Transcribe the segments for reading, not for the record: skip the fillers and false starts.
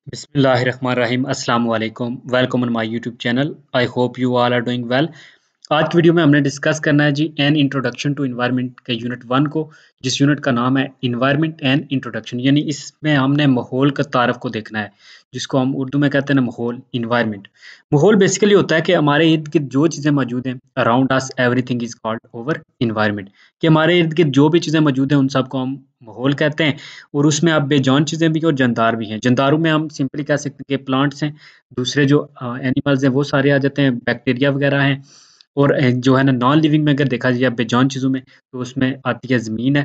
बिस्मिल्लाहिर्रहमानिर्रहीम अस्सलाम वालेकुम welcome on my YouTube channel. I hope you all are doing well. आज की वीडियो में हमने डिस्कस करना है जी एन इंट्रोडक्शन टू इन्वायरमेंट के यूनिट 1 को, जिस यूनिट का नाम है इन्वायरमेंट एंड इंट्रोडक्शन। यानी इसमें हमने माहौल का तारफ़ को देखना है, जिसको हम उर्दू में कहते हैं ना माहौल, इन्वायरमेंट। माहौल बेसिकली होता है कि हमारे इर्द-गिर्द जो चीज़ें मौजूद हैं, around us everything is called our environment, कि हमारे इर्द-गिर्द जो भी चीज़ें मौजूद हैं उन सबको हम माहौल कहते हैं। और उसमें अब बेजान चीज़ें भी हैं और जानदार भी हैं। जानदारों में हम सिंपली कह सकते हैं कि प्लांट्स हैं, दूसरे जो एनिमल्स हैं वो सारे आ जाते हैं, बैक्टीरिया वगैरह हैं। और जो है ना नॉन लिविंग में अगर देखा जाए बेजान चीज़ों में, तो उसमें आती है ज़मीन है,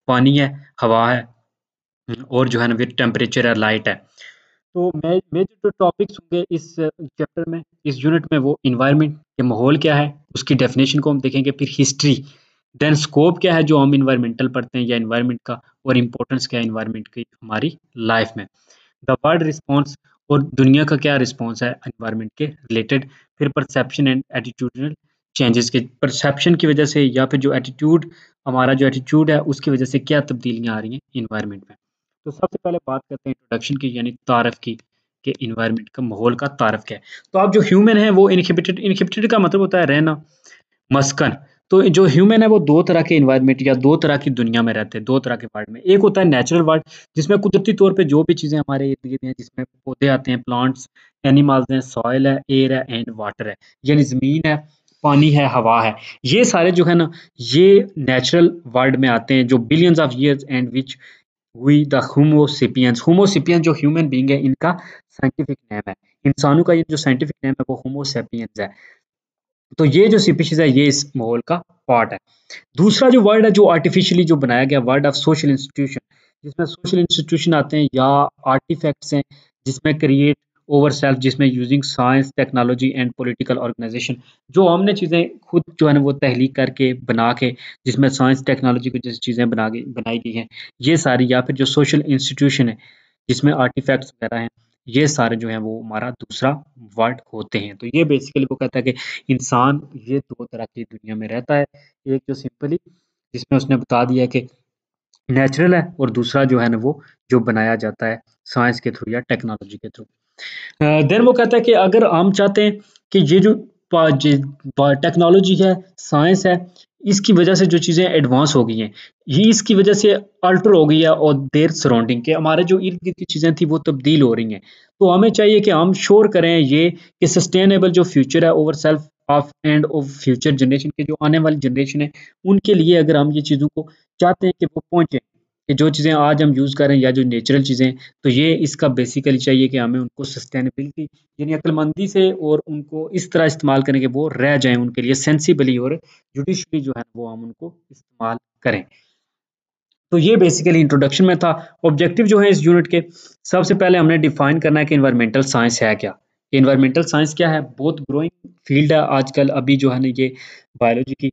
पानी है, हवा है, और जो है ना फिर टेम्परेचर है, लाइट है। तो मैं जो टॉपिक्स होंगे इस चैप्टर में, इस यूनिट में, वो एनवायरनमेंट के माहौल क्या है, उसकी डेफिनेशन को हम देखेंगे, फिर हिस्ट्री, देन स्कोप क्या है जो हम एनवायरमेंटल पढ़ते हैं या एनवायरनमेंट का, और इम्पोर्टेंस क्या है एनवायरनमेंट की हमारी लाइफ में। द वर्ल्ड रिस्पॉन्स, और दुनिया का क्या रिस्पॉन्स है एनवायरनमेंट के रिलेटेड। फिर परसेप्शन एंड एटीट्यूडनल चेंजेस के परसेप्शन की वजह से, या फिर जो एटीट्यूड, हमारा जो एटीट्यूड है उसकी वजह से क्या तब्दीलियाँ आ रही हैं एनवायरनमेंट में। तो सबसे पहले बात करते हैं इंट्रोडक्शन की, यानी तारफ़ की, कि एनवायरनमेंट का, माहौल का तारफ़ क्या है। तो आप जो ह्यूमन है वो इनहिबिटेड, इनहिबिटेड का मतलब होता है रहना, मस्कन। तो जो ह्यूमन है वो 2 तरह के एनवायरनमेंट या 2 तरह की दुनिया में रहते हैं, 2 तरह के वर्ल्ड में। एक होता है नेचुरल वर्ल्ड, जिसमें कुदरती तौर पे जो भी चीज़ें हमारे इर्द-गिर्द हैं, जिसमें पौधे आते हैं, प्लांट्स, एनिमल्स हैं, सॉइल है, एयर है एंड वाटर है। यानी ज़मीन है, पानी है, हवा है। ये सारे जो है ना, ये नेचुरल वर्ल्ड में आते हैं, जो billions of years and which we the homo sapiens, homo sapiens जो ह्यूमन बीइंग है, इनका साइंटिफिक नेम है। इंसानों का ये जो साइंटिफिक नेम है वो होमो सेपियंस है। तो ये जो स्पीशीज़ है ये इस माहौल का पार्ट है। दूसरा जो वर्ड है जो आर्टिफिशियली जो बनाया गया, वर्ड ऑफ सोशल इंस्टीट्यूशन, जिसमें सोशल इंस्टीट्यूशन आते हैं या आर्टिफैक्ट्स हैं, जिसमें क्रिएट ओवर सेल्फ, जिसमें using science, technology and political organisation, जो हमने चीज़ें खुद जो है ना वो तहलीक करके बना के, जिसमें साइंस टेक्नोलॉजी की जैसी चीज़ें बनाई गई हैं, ये सारी, या फिर जो सोशल इंस्टीट्यूशन है जिसमें आर्टिफैक्ट्स वगैरह हैं, ये सारे जो हैं वो हमारा दूसरा वर्ड होते हैं। तो ये बेसिकली वो कहता है कि इंसान ये 2 तरह की दुनिया में रहता है। एक जो सिंपली, जिसमें उसने बता दिया है कि नेचुरल है, और दूसरा जो है ना वो जो बनाया जाता है साइंस के थ्रू या टेक्नोलॉजी के थ्रू। देन वो कहता है कि अगर हम चाहते हैं कि ये जो टेक्नोलॉजी है, साइंस है, इसकी वजह से जो चीज़ें एडवांस हो गई हैं, ये इसकी वजह से अल्टर हो गई है और देयर सराउंडिंग, के हमारे जो इर्द-गिर्द की चीज़ें थी वो तब्दील हो रही हैं। तो हमें चाहिए कि हम श्योर करें ये कि सस्टेनेबल जो फ्यूचर है over self of end of future generation, के जो आने वाली जनरेशन है, उनके लिए अगर हम ये चीज़ों को चाहते हैं कि वो पहुँचे, कि जो चीज़ें आज हम यूज़ कर रहे हैं या जो नेचुरल चीज़ें हैं, तो ये इसका बेसिकली चाहिए कि हमें उनको सस्टेनेबिलिटी, यानी अक्लमंदी से, और उनको इस तरह इस्तेमाल करें कि वो रह जाएँ, उनके लिए सेंसिबली और जुडिशली जो है वो हम उनको इस्तेमाल करें। तो ये बेसिकली इंट्रोडक्शन में था। ऑब्जेक्टिव जो है इस यूनिट के, सबसे पहले हमने डिफाइन करना है कि एनवायरमेंटल साइंस है क्या? एनवायरमेंटल साइंस क्या है? बहुत ग्रोइंग फील्ड है आजकल, अभी जो है ना ये बायोलॉजी की,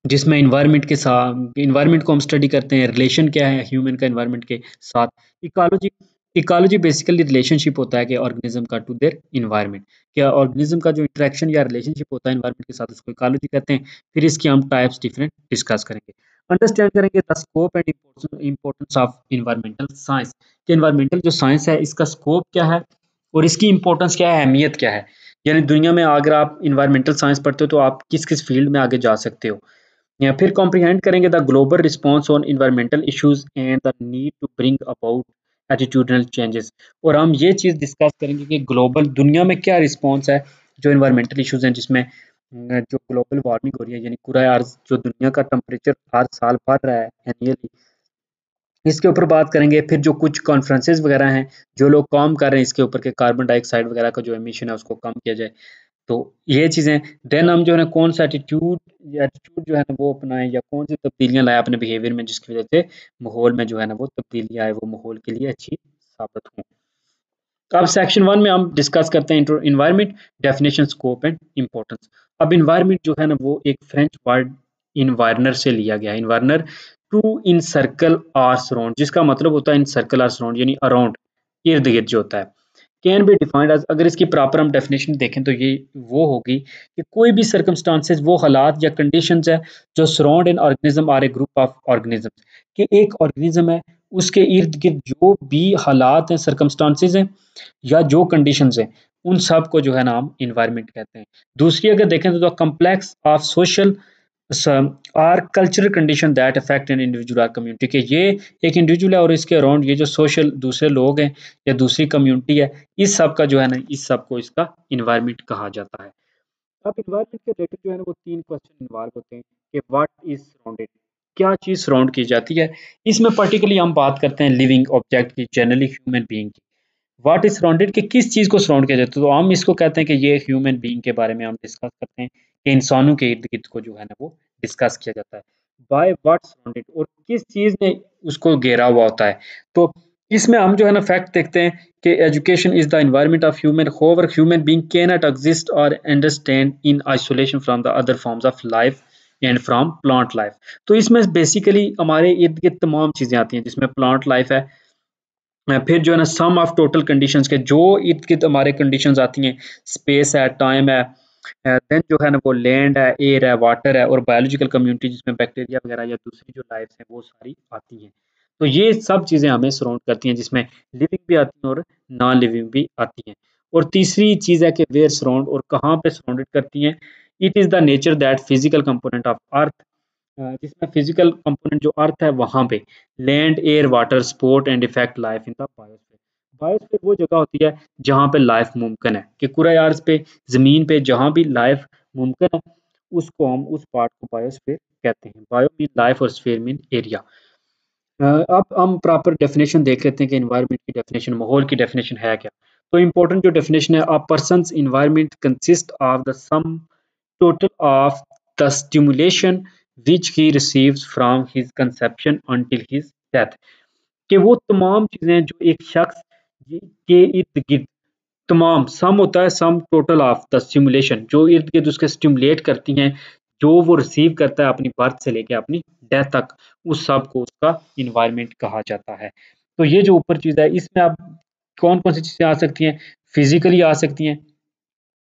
जिसमें एनवायरनमेंट को हम स्टडी करते हैं, रिलेशन क्या है ह्यूमन का एनवायरनमेंट के साथ। इकोलॉजी, इकोलॉजी बेसिकली रिलेशनशिप होता है कि ऑर्गेनिज्म का टू देयर एनवायरनमेंट, क्या ऑर्गेनिज्म का जो इंटरेक्शन या रिलेशनशिप होता है एनवायरनमेंट के साथ, उसको इकोलॉजी कहते हैं। फिर इसकी हम टाइप्स डिफरेंट डिस्कस करेंगे, अंडरस्टैंड करेंगे the scope and importance of environmental science, कि एनवायरमेंटल जो साइंस है इसका स्कोप क्या है और इसकी इंपॉर्टेंस क्या है, अहमियत क्या है। यानी दुनिया में अगर आप एनवायरमेंटल साइंस पढ़ते हो तो आप किस किस फील्ड में आगे जा सकते हो। या फिर कॉम्प्रिहेंड करेंगे the global response on environmental issues and the need to bring about attitudinal changes. और हम ये चीज़ डिस्कस करेंगे कि ग्लोबल दुनिया में क्या रिस्पॉन्स है जो एनवायरमेंटल इश्यूज हैं, जिसमें जो ग्लोबल वार्मिंग हो रही है, यानी पूरा अर्ज जो दुनिया का टेम्परेचर हर साल बढ़ रहा है एनुअली, इसके ऊपर बात करेंगे। फिर जो कुछ कॉन्फ्रेंसेस वगैरह हैं, जो लोग काम कर रहे हैं इसके ऊपर के कार्बन डाइऑक्साइड वगैरह का जो एमिशन है उसको कम किया जाए। तो ये चीज़ें, देन हम जो है ना कौन सा एटीट्यूड जो है ना वो अपनाएँ, या कौन सी तब्दीलियाँ लाएँ अपने बिहेवियर में, जिसकी वज़ह से माहौल में जो है ना वो तब्दीलियाँ आए, वो माहौल के लिए अच्छी साबित हों। तो अब सेक्शन 1 में हम डिस्कस करते हैं environment, definition, scope and importance. अब एनवायरनमेंट जो है ना वो एक फ्रेंच वर्ड एनवायरनर से लिया गया है। एनवायरनर, टू इनसर्कल और सराउंड, जिसका मतलब होता है इनसर्कल और सराउंड, यानी अराउंड, इर्द-गिर्द जो होता है। कैन बी डिफाइंड एज़, अगर इसकी प्रॉपर हम डेफिनिशन देखें तो ये वो होगी कि कोई भी सर्कमस्टांसेस, वो हालात या कंडीशंस है जो surround an organism or a group of organism, कि एक ऑर्गेनिज्म है उसके इर्द गिर्द जो भी हालात हैं, सर्कमस्टांसेस हैं या जो कंडीशंस हैं, उन सब को जो है ना हम इन्वायरमेंट कहते हैं। दूसरी अगर देखें तो complex of social or cultural condition that affect an individual or community, कि ये एक इंडिविजुअल है और इसके अराउंड ये जो सोशल दूसरे लोग हैं या दूसरी कम्युनिटी है, इस सब का जो है ना, इस सब को इसका इन्वायरमेंट कहा जाता है। अब इन्वायरमेंट के रिलेटेड जो है ना वो 3 क्वेश्चन इन्वॉल्व होते हैं कि व्हाट इज सराउंडेड, क्या चीज़ सराउंड की जाती है। इसमें पर्टिकुलरली हम बात करते हैं लिविंग ऑब्जेक्ट की, जनरली ह्यूमन बीइंग की। व्हाट इज सराउंडेड, कि किस चीज़ को सराउंड किया जाता है, तो हम इसको कहते हैं कि ये ह्यूमन बीइंग के बारे में हम डिस्कस करते हैं कि इंसानों के इर्द-गिर्द को जो है ना वो डिस्कस किया जाता है। बाय व्हाट सराउंडेड, और किस चीज़ ने उसको घेरा हुआ होता है। तो इसमें हम जो है ना फैक्ट देखते हैं कि education is the environment of human, however human being can not exist और understand in isolation from the other forms of life and from plant life. तो इसमें बेसिकली हमारे इर्द गिर्द तमाम चीज़ें आती हैं, जिसमें प्लांट लाइफ है, फिर जो है ना सम ऑफ टोटल कंडीशंस के जो इर्द गिर्द हमारे कंडीशंस आती हैं, स्पेस है, टाइम है, देन जो है ना वो लैंड है, एयर है, वाटर है, और बायोलॉजिकल कम्युनिटी जिसमें बैक्टीरिया वगैरह या दूसरी जो लाइफ्स हैं वो सारी आती हैं। तो ये सब चीज़ें हमें सराउंड करती हैं, जिसमें लिविंग भी आती हैं और नॉन लिविंग भी आती हैं। और तीसरी चीज़ है कि वेयर सराउंड, और कहाँ पे सराउंडेड करती हैं। It is the nature that physical component of earth, जिसमें फिजिकल कंपोनेंट जो अर्थ है वहाँ पे land, air, water support and effect life in the biosphere. Biosphere वो जगह होती है जहाँ पे लाइफ मुमकिन है, कि कुराए अर्ज़ पे, ज़मीन पे जहाँ भी लाइफ मुमकिन है, उसको हम उस पार्ट को बायोस्फीयर कहते हैं। बायो मीन लाइफ और स्फीयर मीन एरिया। अब हम प्रॉपर डेफिनेशन देख लेते हैं कि एनवायरनमेंट की डेफिनेशन, माहौल की डेफिनेशन है क्या। तो इम्पोर्टेंट जो डेफिनेशन है, a person's environment consist of the sum total of the stimulation which he receives from his conception until his death, कि वो तमाम चीज़ें जो एक शख्स के इर्द गिर्द, तमाम सम होता है, sum total of the stimulation, जो इर्द गिर्द उसके स्टिमुलेट करती हैं, जो वो रिसीव करता है अपनी बर्थ से लेके अपनी डेथ तक, उस सब को उसका इन्वायरमेंट कहा जाता है। तो ये जो ऊपर चीज़ है, इसमें अब कौन कौन सी चीज़ें आ सकती हैं, फिजिकली आ सकती हैं,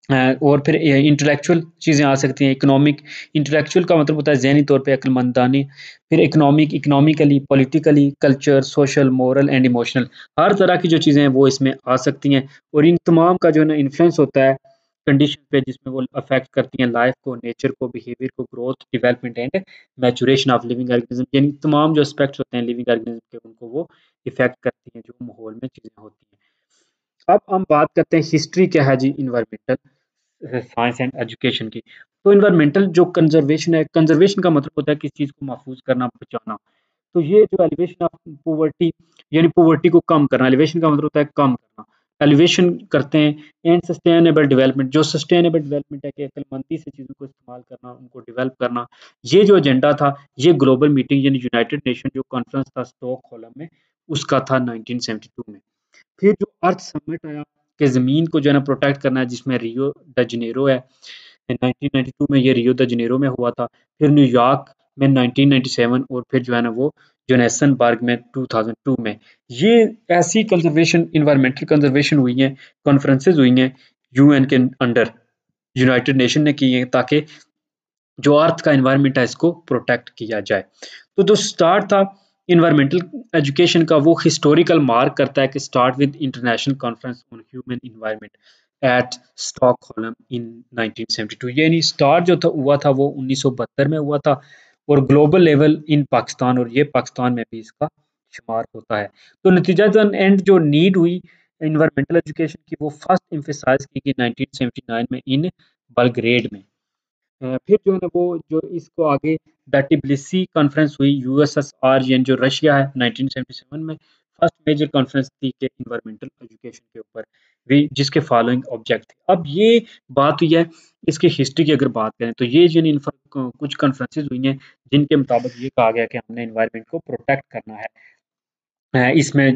और फिर इंटेलेक्चुअल चीज़ें आ सकती हैं, इकोनॉमिक। इंटेलेक्चुअल का मतलब होता है ज़हनी तौर पे अक्लमंदानी, फिर economic, economically, politically, culture, social, moral and emotional, हर तरह की जो चीज़ें हैं वो इसमें आ सकती हैं। और इन तमाम का जो है ना इन्फ्लुएंस होता है कंडीशन पे, जिसमें वो अफेक्ट करती हैं लाइफ को, नेचर को, बिहेवियर को, growth, development and maturation of living organism, यानी तमाम जो एस्पेक्ट्स होते हैं लिविंग ऑर्गेनिज्म के, उनको वो इफेक्ट करती हैं जो माहौल में चीज़ें होती हैं। अब हम बात करते हैं हिस्ट्री क्या है जी इन्वायरमेंटल साइंस एंड एजुकेशन की। तो इन्वायरमेंटल जो कंजर्वेशन है, कंजर्वेशन का मतलब होता है किसी चीज़ को महफूज करना, बचाना। तो ये जो एलिवेशन ऑफ पॉवर्टी, यानी पॉवर्टी को कम करना, एलिवेशन का मतलब होता है कम करना। एलिवेशन करते हैं एंड सस्टेनेबल डेवलपमेंट, जो सस्टेनेबल डेवलपमेंट है कि अक्लमंदी से चीज़ों को इस्तेमाल करना, उनको डेवलप करना। ये जो एजेंडा था, ये ग्लोबल मीटिंग यानी यूनाइटेड नेशन जो कॉन्फ्रेंस था स्टॉकहोल्म में, उसका था 1972 में। फिर जो अर्थ समिट आया कि ज़मीन को जो है ना प्रोटेक्ट करना है, जिसमें रियो द जनेरो है, 1992 में ये रियो द जनेरो में हुआ था। फिर न्यूयॉर्क में 1997, और फिर जो है ना वो जोहान्सबर्ग में 2002 में। ये ऐसी कंजर्वेशन, एनवायरमेंटल कंजर्वेशन हुई हैं, कॉन्फ्रेंसेस हुई हैं यूएन के अंडर, यूनाइटेड नेशन ने की हैं, ताकि जो अर्थ का एनवायरनमेंट है इसको प्रोटेक्ट किया जाए। तो जो स्टार्ट था एनवायरमेंटल एजुकेशन का, वो हिस्टोरिकल मार्क करता है कि start with international conference on human environment at Stockholm in 1972, यानी स्टार्ट जो था हुआ था वो 1972 में हुआ था, और ग्लोबल लेवल इन पाकिस्तान, और ये पाकिस्तान में भी इसका शुमार होता है। तो नतीजतन एंड जो नीड हुई एनवायरमेंटल एजुकेशन की, वो फर्स्ट एम्फेसाइज की गई 1979 में इन बलग्रेड में। फिर जो है ना वो जो इसको आगे द टिबिलिसी कॉन्फ्रेंस हुई यूएसएसआर, यानी जो रशिया है, 1977 में फर्स्ट मेजर कॉन्फ्रेंस थी कि इन्वायरमेंटल एजुकेशन के ऊपर भी, जिसके फॉलोइंग ऑब्जेक्ट थे। अब ये बात हुई है, इसकी हिस्ट्री की अगर बात करें तो ये जो कुछ कॉन्फ्रेंसेस हुई हैं जिनके मुताबिक ये कहा गया कि हमने इन्वायरमेंट को प्रोटेक्ट करना है। इसमें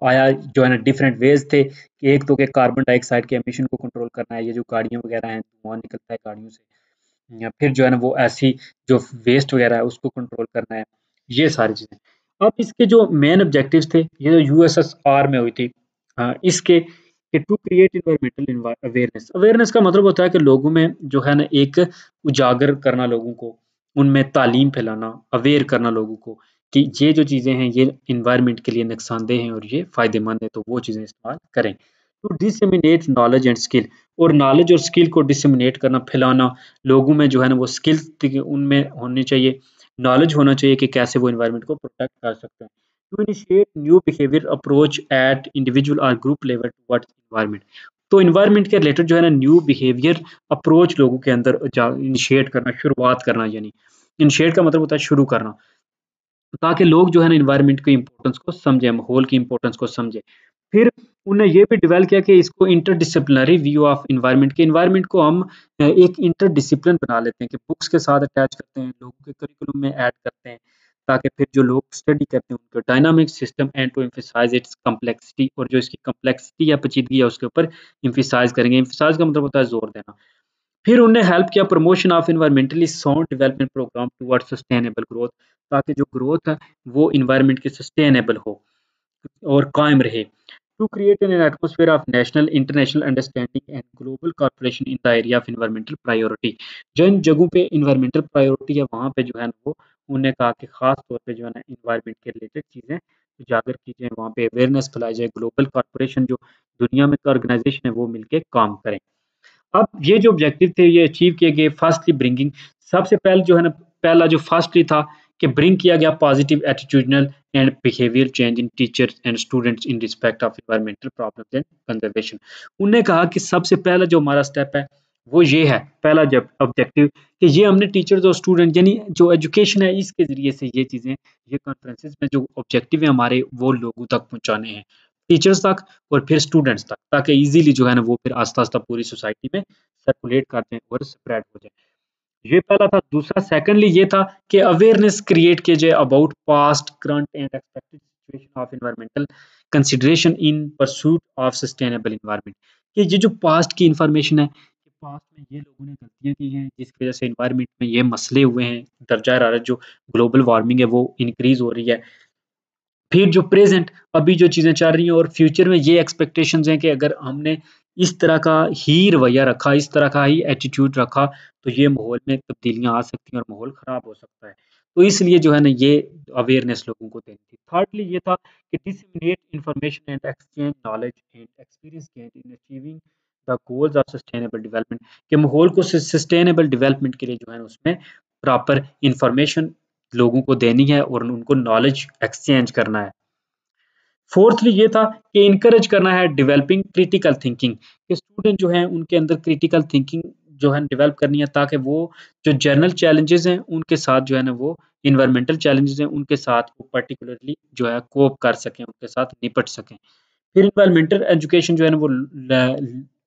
आया जो है ना डिफरेंट वेज थे, कि एक तो कि कार्बन डाइऑक्साइड के एमिशन को कंट्रोल करना है, ये जो गाड़ियाँ वगैरह हैं, धुआं निकलता है गाड़ियों से, या फिर जो है ना वो ऐसी जो वेस्ट वगैरह है उसको कंट्रोल करना है, ये सारी चीज़ें। अब इसके जो मेन ऑब्जेक्टिव्स थे, ये जो यूएसएसआर में हुई थी, इसके कि to create environmental awareness. Awareness का मतलब होता है कि लोगों में जो है ना एक उजागर करना, लोगों को उनमें तालीम फैलाना, अवेयर करना लोगों को कि ये जो चीज़ें हैं ये एनवायरनमेंट के लिए नुकसानदेह हैं और ये फ़ायदेमंद है, तो वो चीज़ें इस्तेमाल करें। तो डिसेमिनेट नॉलेज एंड स्किल, और नॉलेज और स्किल को डिसेमिनेट करना, फैलाना, लोगों में जो है ना वो स्किल्स उनमें होनी चाहिए, नॉलेज होना चाहिए कि कैसे वो एनवायरनमेंट को प्रोटेक्ट कर सकते हैं। To initiate new behaviour approach at individual और ग्रुप लेवल टुवर्ड्स एनवायरनमेंट, तो एनवायरनमेंट के रिलेटेड जो है ना न्यू बिहेवियर अप्रोच लोगों के अंदर इनिशिएट करना, शुरुआत करना, यानी इनिशिएट का मतलब होता है शुरू करना, ताकि लोग जो है ना एनवायरनमेंट की इम्पोर्टेंस को समझें, माहौल की इम्पोर्टेंस को समझें। फिर उन्होंने ये भी डेवलप किया कि इसको इंटरडिसिप्लिनरी व्यू ऑफ एनवायरनमेंट को हम एक इंटरडिसिप्लिन बना लेते हैं कि बुक्स के साथ अटैच करते हैं, लोगों के करिकुलम में ऐड करते हैं, ताकि फिर जो लोग स्टडी करते हैं उनको dynamic system and to emphasise its complexity, और जो इसकी कम्प्लेक्सिटी या पेचीदगी है उसके ऊपर एम्फसाइज करेंगे। एम्फसाइज का मतलब होता है जोर देना। फिर उन्हें हेल्प किया promotion of environmentally sound development programme towards sustainable growth, ताकि जो ग्रोथ है वो एनवायरनमेंट की सस्टेनेबल हो और कायम रहे। To create an atmosphere of national international understanding and global corporation in the area of environmental priority, जिन जगहों पे एनवायरमेंटल प्रायोरिटी है वहाँ पे जो है ना वो उन्होंने कहा कि खास तौर पे जो है ना एनवायरमेंट के रिलेटेड चीज़ें उजागर की जाए, वहाँ पे अवेयरनेस फैलाई जाए, ग्लोबल कॉर्पोरेशन जो दुनिया में ऑर्गेनाइजेशन है वो मिलके काम करें। अब ये जो ऑब्जेक्टिव थे ये अचीव किए गए फर्स्टली ब्रिंगिंग, सबसे पहले जो है ना पहला जो फर्स्टली था कि ब्रिंग किया गया positive attitudinal and behaviour change in teachers and students in respect of environmental problems and conservation. उन्होंने कहा कि सबसे पहला जो हमारा स्टेप है वो ये है, पहला जब ऑब्जेक्टिव कि ये हमने टीचर्स और स्टूडेंट यानी जो एजुकेशन है इसके ज़रिए से ये चीज़ें, ये कॉन्फ्रेंसेस में जो ऑब्जेक्टिव है हमारे वो लोगों तक पहुँचाने हैं, टीचर्स तक और फिर स्टूडेंट्स तक, ताकि इजीली जो है ना वो फिर आस्ता-आस्ता पूरी सोसाइटी में सर्कुलेट कर दें और स्प्रेड हो जाए। ये पहला था। दूसरा सेकंडली ये था कि अवेयरनेस क्रिएट किया जाए about past, current and expected situation of environmental consideration in pursuit of sustainable environment, कि ये जो पास्ट की इन्फॉर्मेशन है कि पास्ट में ये लोगों ने गलतियाँ की हैं जिसकी वजह से एनवायरनमेंट में ये मसले हुए हैं, दर्जा हरारत जो ग्लोबल वार्मिंग है वो इंक्रीज़ हो रही है। फिर जो प्रेज़ेंट अभी जो चीज़ें चल रही हैं और फ्यूचर में ये एक्सपेक्टेशंस हैं कि अगर हमने इस तरह का ही रवैया रखा, इस तरह का ही एटीट्यूड रखा, तो ये माहौल में तब्दीलियाँ आ सकती हैं और माहौल ख़राब हो सकता है। तो इसलिए जो है ना ये अवेयरनेस लोगों को देनी थी। थिर्डली ये था कि disseminate information and exchange knowledge and experience gained in achieving the goals of sustainable development, कि माहौल को सस्टेनेबल डेवलपमेंट के लिए जो है ना उसमें प्रॉपर इन्फॉर्मेशन लोगों को देनी है और उनको नॉलेज एक्सचेंज करना है। फोर्थली ये था कि इनकरेज करना है डेवलपिंग क्रिटिकल थिंकिंग, कि स्टूडेंट जो हैं उनके अंदर क्रिटिकल थिंकिंग जो है डेवलप करनी है, ताकि वो जो जनरल चैलेंजेस हैं उनके साथ जो है ना वो एनवायरमेंटल चैलेंजेस हैं उनके साथ वो पर्टिकुलरली जो है कोप कर सकें, उनके साथ निपट सकें। फिर एनवायरमेंटल एजुकेशन जो है ना वो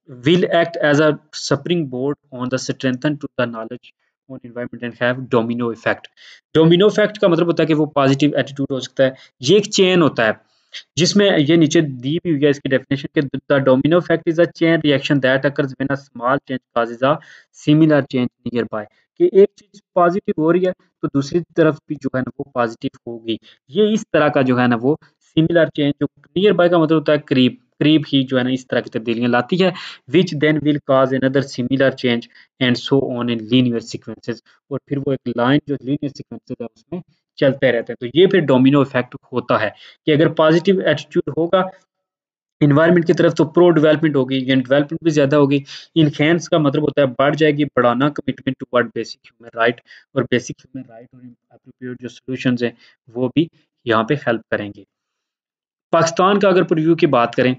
will act as a springboard on the strengthen to the knowledge on environment and have domino effect। Domino effect का मतलब होता है कि वो पॉजिटिव एटीट्यूड हो सकता है। ये एक चेन होता है जिसमें ये नीचे दी भी हुई है इसकी डेफिनेशन के, the domino effect is a chain reaction that occurs when a small change causes a similar change near by, कि एक चीज पॉजिटिव हो रही है तो दूसरी तरफ भी जो है ना वो पॉजिटिव होगी। ये इस तरह का जो है ना वो सिमिलर चेंज, जो नियर बाय का मतलब होता है करीब, करीब ही जो है ना इस तरह की तब्दीलियां लाती है, which then will cause another similar change and so on in linear sequences, और फिर वो एक लाइन जो लीनियर सीक्वेंसेस है उसमें चलते रहते हैं। तो ये फिर डोमिनो इफेक्ट होता है कि अगर पॉजिटिव एटीट्यूड होगा एनवायरनमेंट की तरफ तो प्रो डेवलपमेंट होगी, यानी डेवलपमेंट भी ज़्यादा होगी। इनहैंस का मतलब होता है बढ़ जाएगी, बढ़ाना commitment toward basic human right, और बेसिक ह्यूमन राइट और एप्रोप्रिएट जो सॉल्यूशंस हैं वो भी यहाँ पे हेल्प करेंगे। पाकिस्तान का अगर प्रीव्यू की बात करें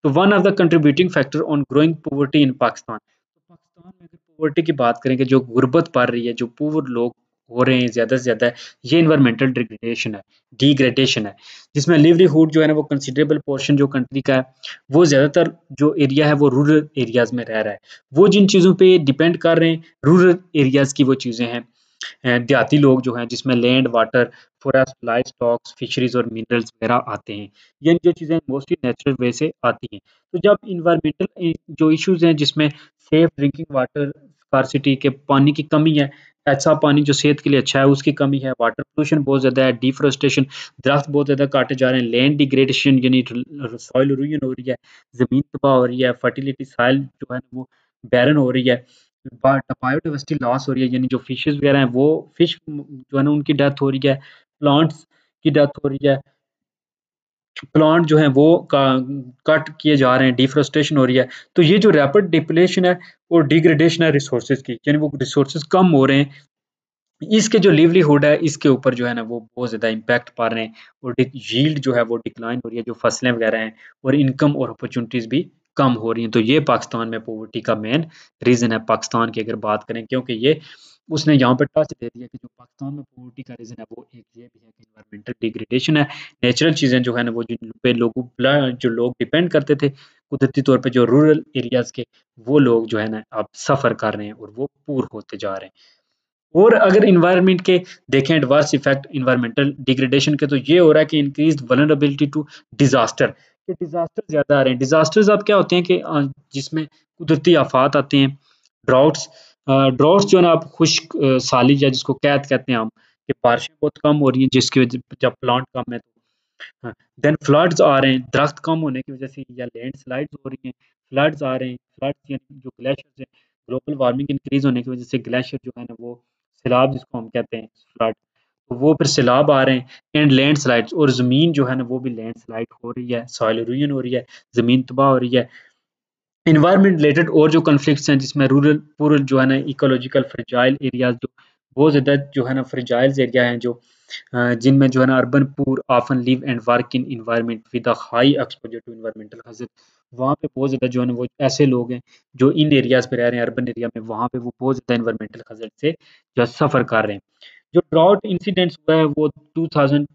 तो one of the contributing factor on growing poverty in Pakistan, तो पाकिस्तान में अगर पॉवर्टी की बात करें कि जो गुर्बत बढ़ रही है, जो पुअर लोग हो रहे हैं ज़्यादा से ज़्यादा, ये एनवायरमेंटल डिग्रेडेशन है, जिसमें लिवलीहुड जो है ना वो कंसिडरेबल पोर्शन जो कंट्री का है, वो ज़्यादातर जो एरिया है वो रूरल एरियाज़ में रह रहा है। वो जिन चीज़ों पे डिपेंड कर रहे हैं रूरल एरियाज़ की वो चीज़ें हैं, देहाती लोग जो हैं जिसमें land, water, forest, live stocks, fisheries और मिनरल्स वगैरह आते हैं। ये जो चीज़ें मोस्टली नेचुरल वे से आती हैं। तो जब इन्वायरमेंटल जो इश्यूज़ हैं जिसमें सेफ ड्रिंकिंग वाटर स्कार्सिटी के पानी की कमी है, ऐसा पानी जो सेहत के लिए अच्छा है उसकी कमी है, वाटर पोल्यूशन बहुत ज़्यादा है, डिफॉरेस्टेशन, दरख्त बहुत ज़्यादा काटे जा रहे हैं, लैंड डिग्रेडेशन यानी सॉइल इरोजन हो रही है, ज़मीन तबाह हो रही है, फर्टिलिटी सॉइल जो है वो बैरन हो रही है, बायोडाइवर्सिटी लॉस हो रही है, यानी जो फिशेज़ वगैरह हैं वो फिश जो है ना उनकी डेथ हो रही है, प्लांट्स की डेथ हो रही है, प्लांट जो हैं वो कट किए जा रहे हैं, डिफॉरेस्टेशन हो रही है। तो ये जो रैपिड डिप्लेशन है और डिग्रेडेशन है रिसोर्सेज़ की, यानी वो रिसोर्सेज़ कम हो रहे हैं, इसके जो लिवलीहुड है, इसके ऊपर जो है ना वो बहुत ज़्यादा इम्पैक्ट पा रहे हैं और डिक यील्ड जो है वो डिक्लाइन हो रही है, जो फसलें वगैरह हैं और इनकम और अपॉर्च्युनिटीज़ भी कम हो रही हैं। तो ये पाकिस्तान में पॉवर्टी का मेन रीज़न है, पाकिस्तान की अगर बात करें, क्योंकि ये उसने यहाँ पे टच दे दिया कि जो पाकिस्तान में पॉवर्टी का रीज़न है वो एक ये भी है कि एनवायरमेंटल डिग्रेडेशन है। नेचुरल चीज़ें जो है ना वो जिन पे लोगों जो लोग डिपेंड करते थे कुदरती तौर पे, जो रूरल एरियाज़ के, वो लोग जो है ना अब सफ़र कर रहे हैं और वो पूर होते जा रहे हैं। और अगर एनवायरनमेंट के देखें एडवर्स इफेक्ट एनवायरमेंटल डिग्रेडेशन के, तो ये हो रहा है कि इंक्रीज्ड वल्नरेबिलिटी टू डिजास्टर, कि डिजास्टर ज्यादा आ रहे हैं। डिजास्टर्स अब क्या होते हैं कि जिसमें कुदरती आफात आते हैं, ड्राउट्स। ड्राउट्स जो है ना, आप खुश्क साली या जिसको कैद कहते हैं हम, कि बारिशें बहुत कम हो रही हैं जिसकी वजह, जब प्लांट कम है तो हाँ, देन फ्लड्स आ रहे हैं, दरख्त कम होने की वजह से, या लैंडस्लाइड्स हो रही हैं, फ्लड्स आ रहे हैं। फ्लड्स यानी जो ग्लेशियर्स हैं, ग्लोबल वार्मिंग इंक्रीज होने की वजह से ग्लेशियर जो है ना वो सैलाब जिसको हम कहते हैं फ्लड, तो वो फिर सैलाब आ रहे हैं। एंड लैंडस्लाइड्स, और ज़मीन जो है ना वो भी लैंडस्लाइड हो रही है, सॉइल इरोजन हो रही है, ज़मीन तबाह हो रही है। एनवायरनमेंट रिलेटेड और जो कॉन्फ्लिक्ट्स हैं, जिसमें रूरल पूरल जो है ना इकोलॉजिकल फ्रेजाइल एरियाज, जो बहुत ज़्यादा जो है ना फ्रेजाइल्स एरिया हैं, जो जिनमें जो है ना urban poor often live and work in environment with a high exposure to environmental hazard. वहाँ पे बहुत ज़्यादा जो है ना वो ऐसे लोग हैं जो इन एरियाज़ पे रह रहे हैं, अर्बन एरिया में, वहाँ पे वो बहुत ज़्यादा एनवायरमेंटल हज़ार्ड से जो है सफ़र कर रहे हैं। जो ड्राउट इंसिडेंट्स हुआ है वो 2000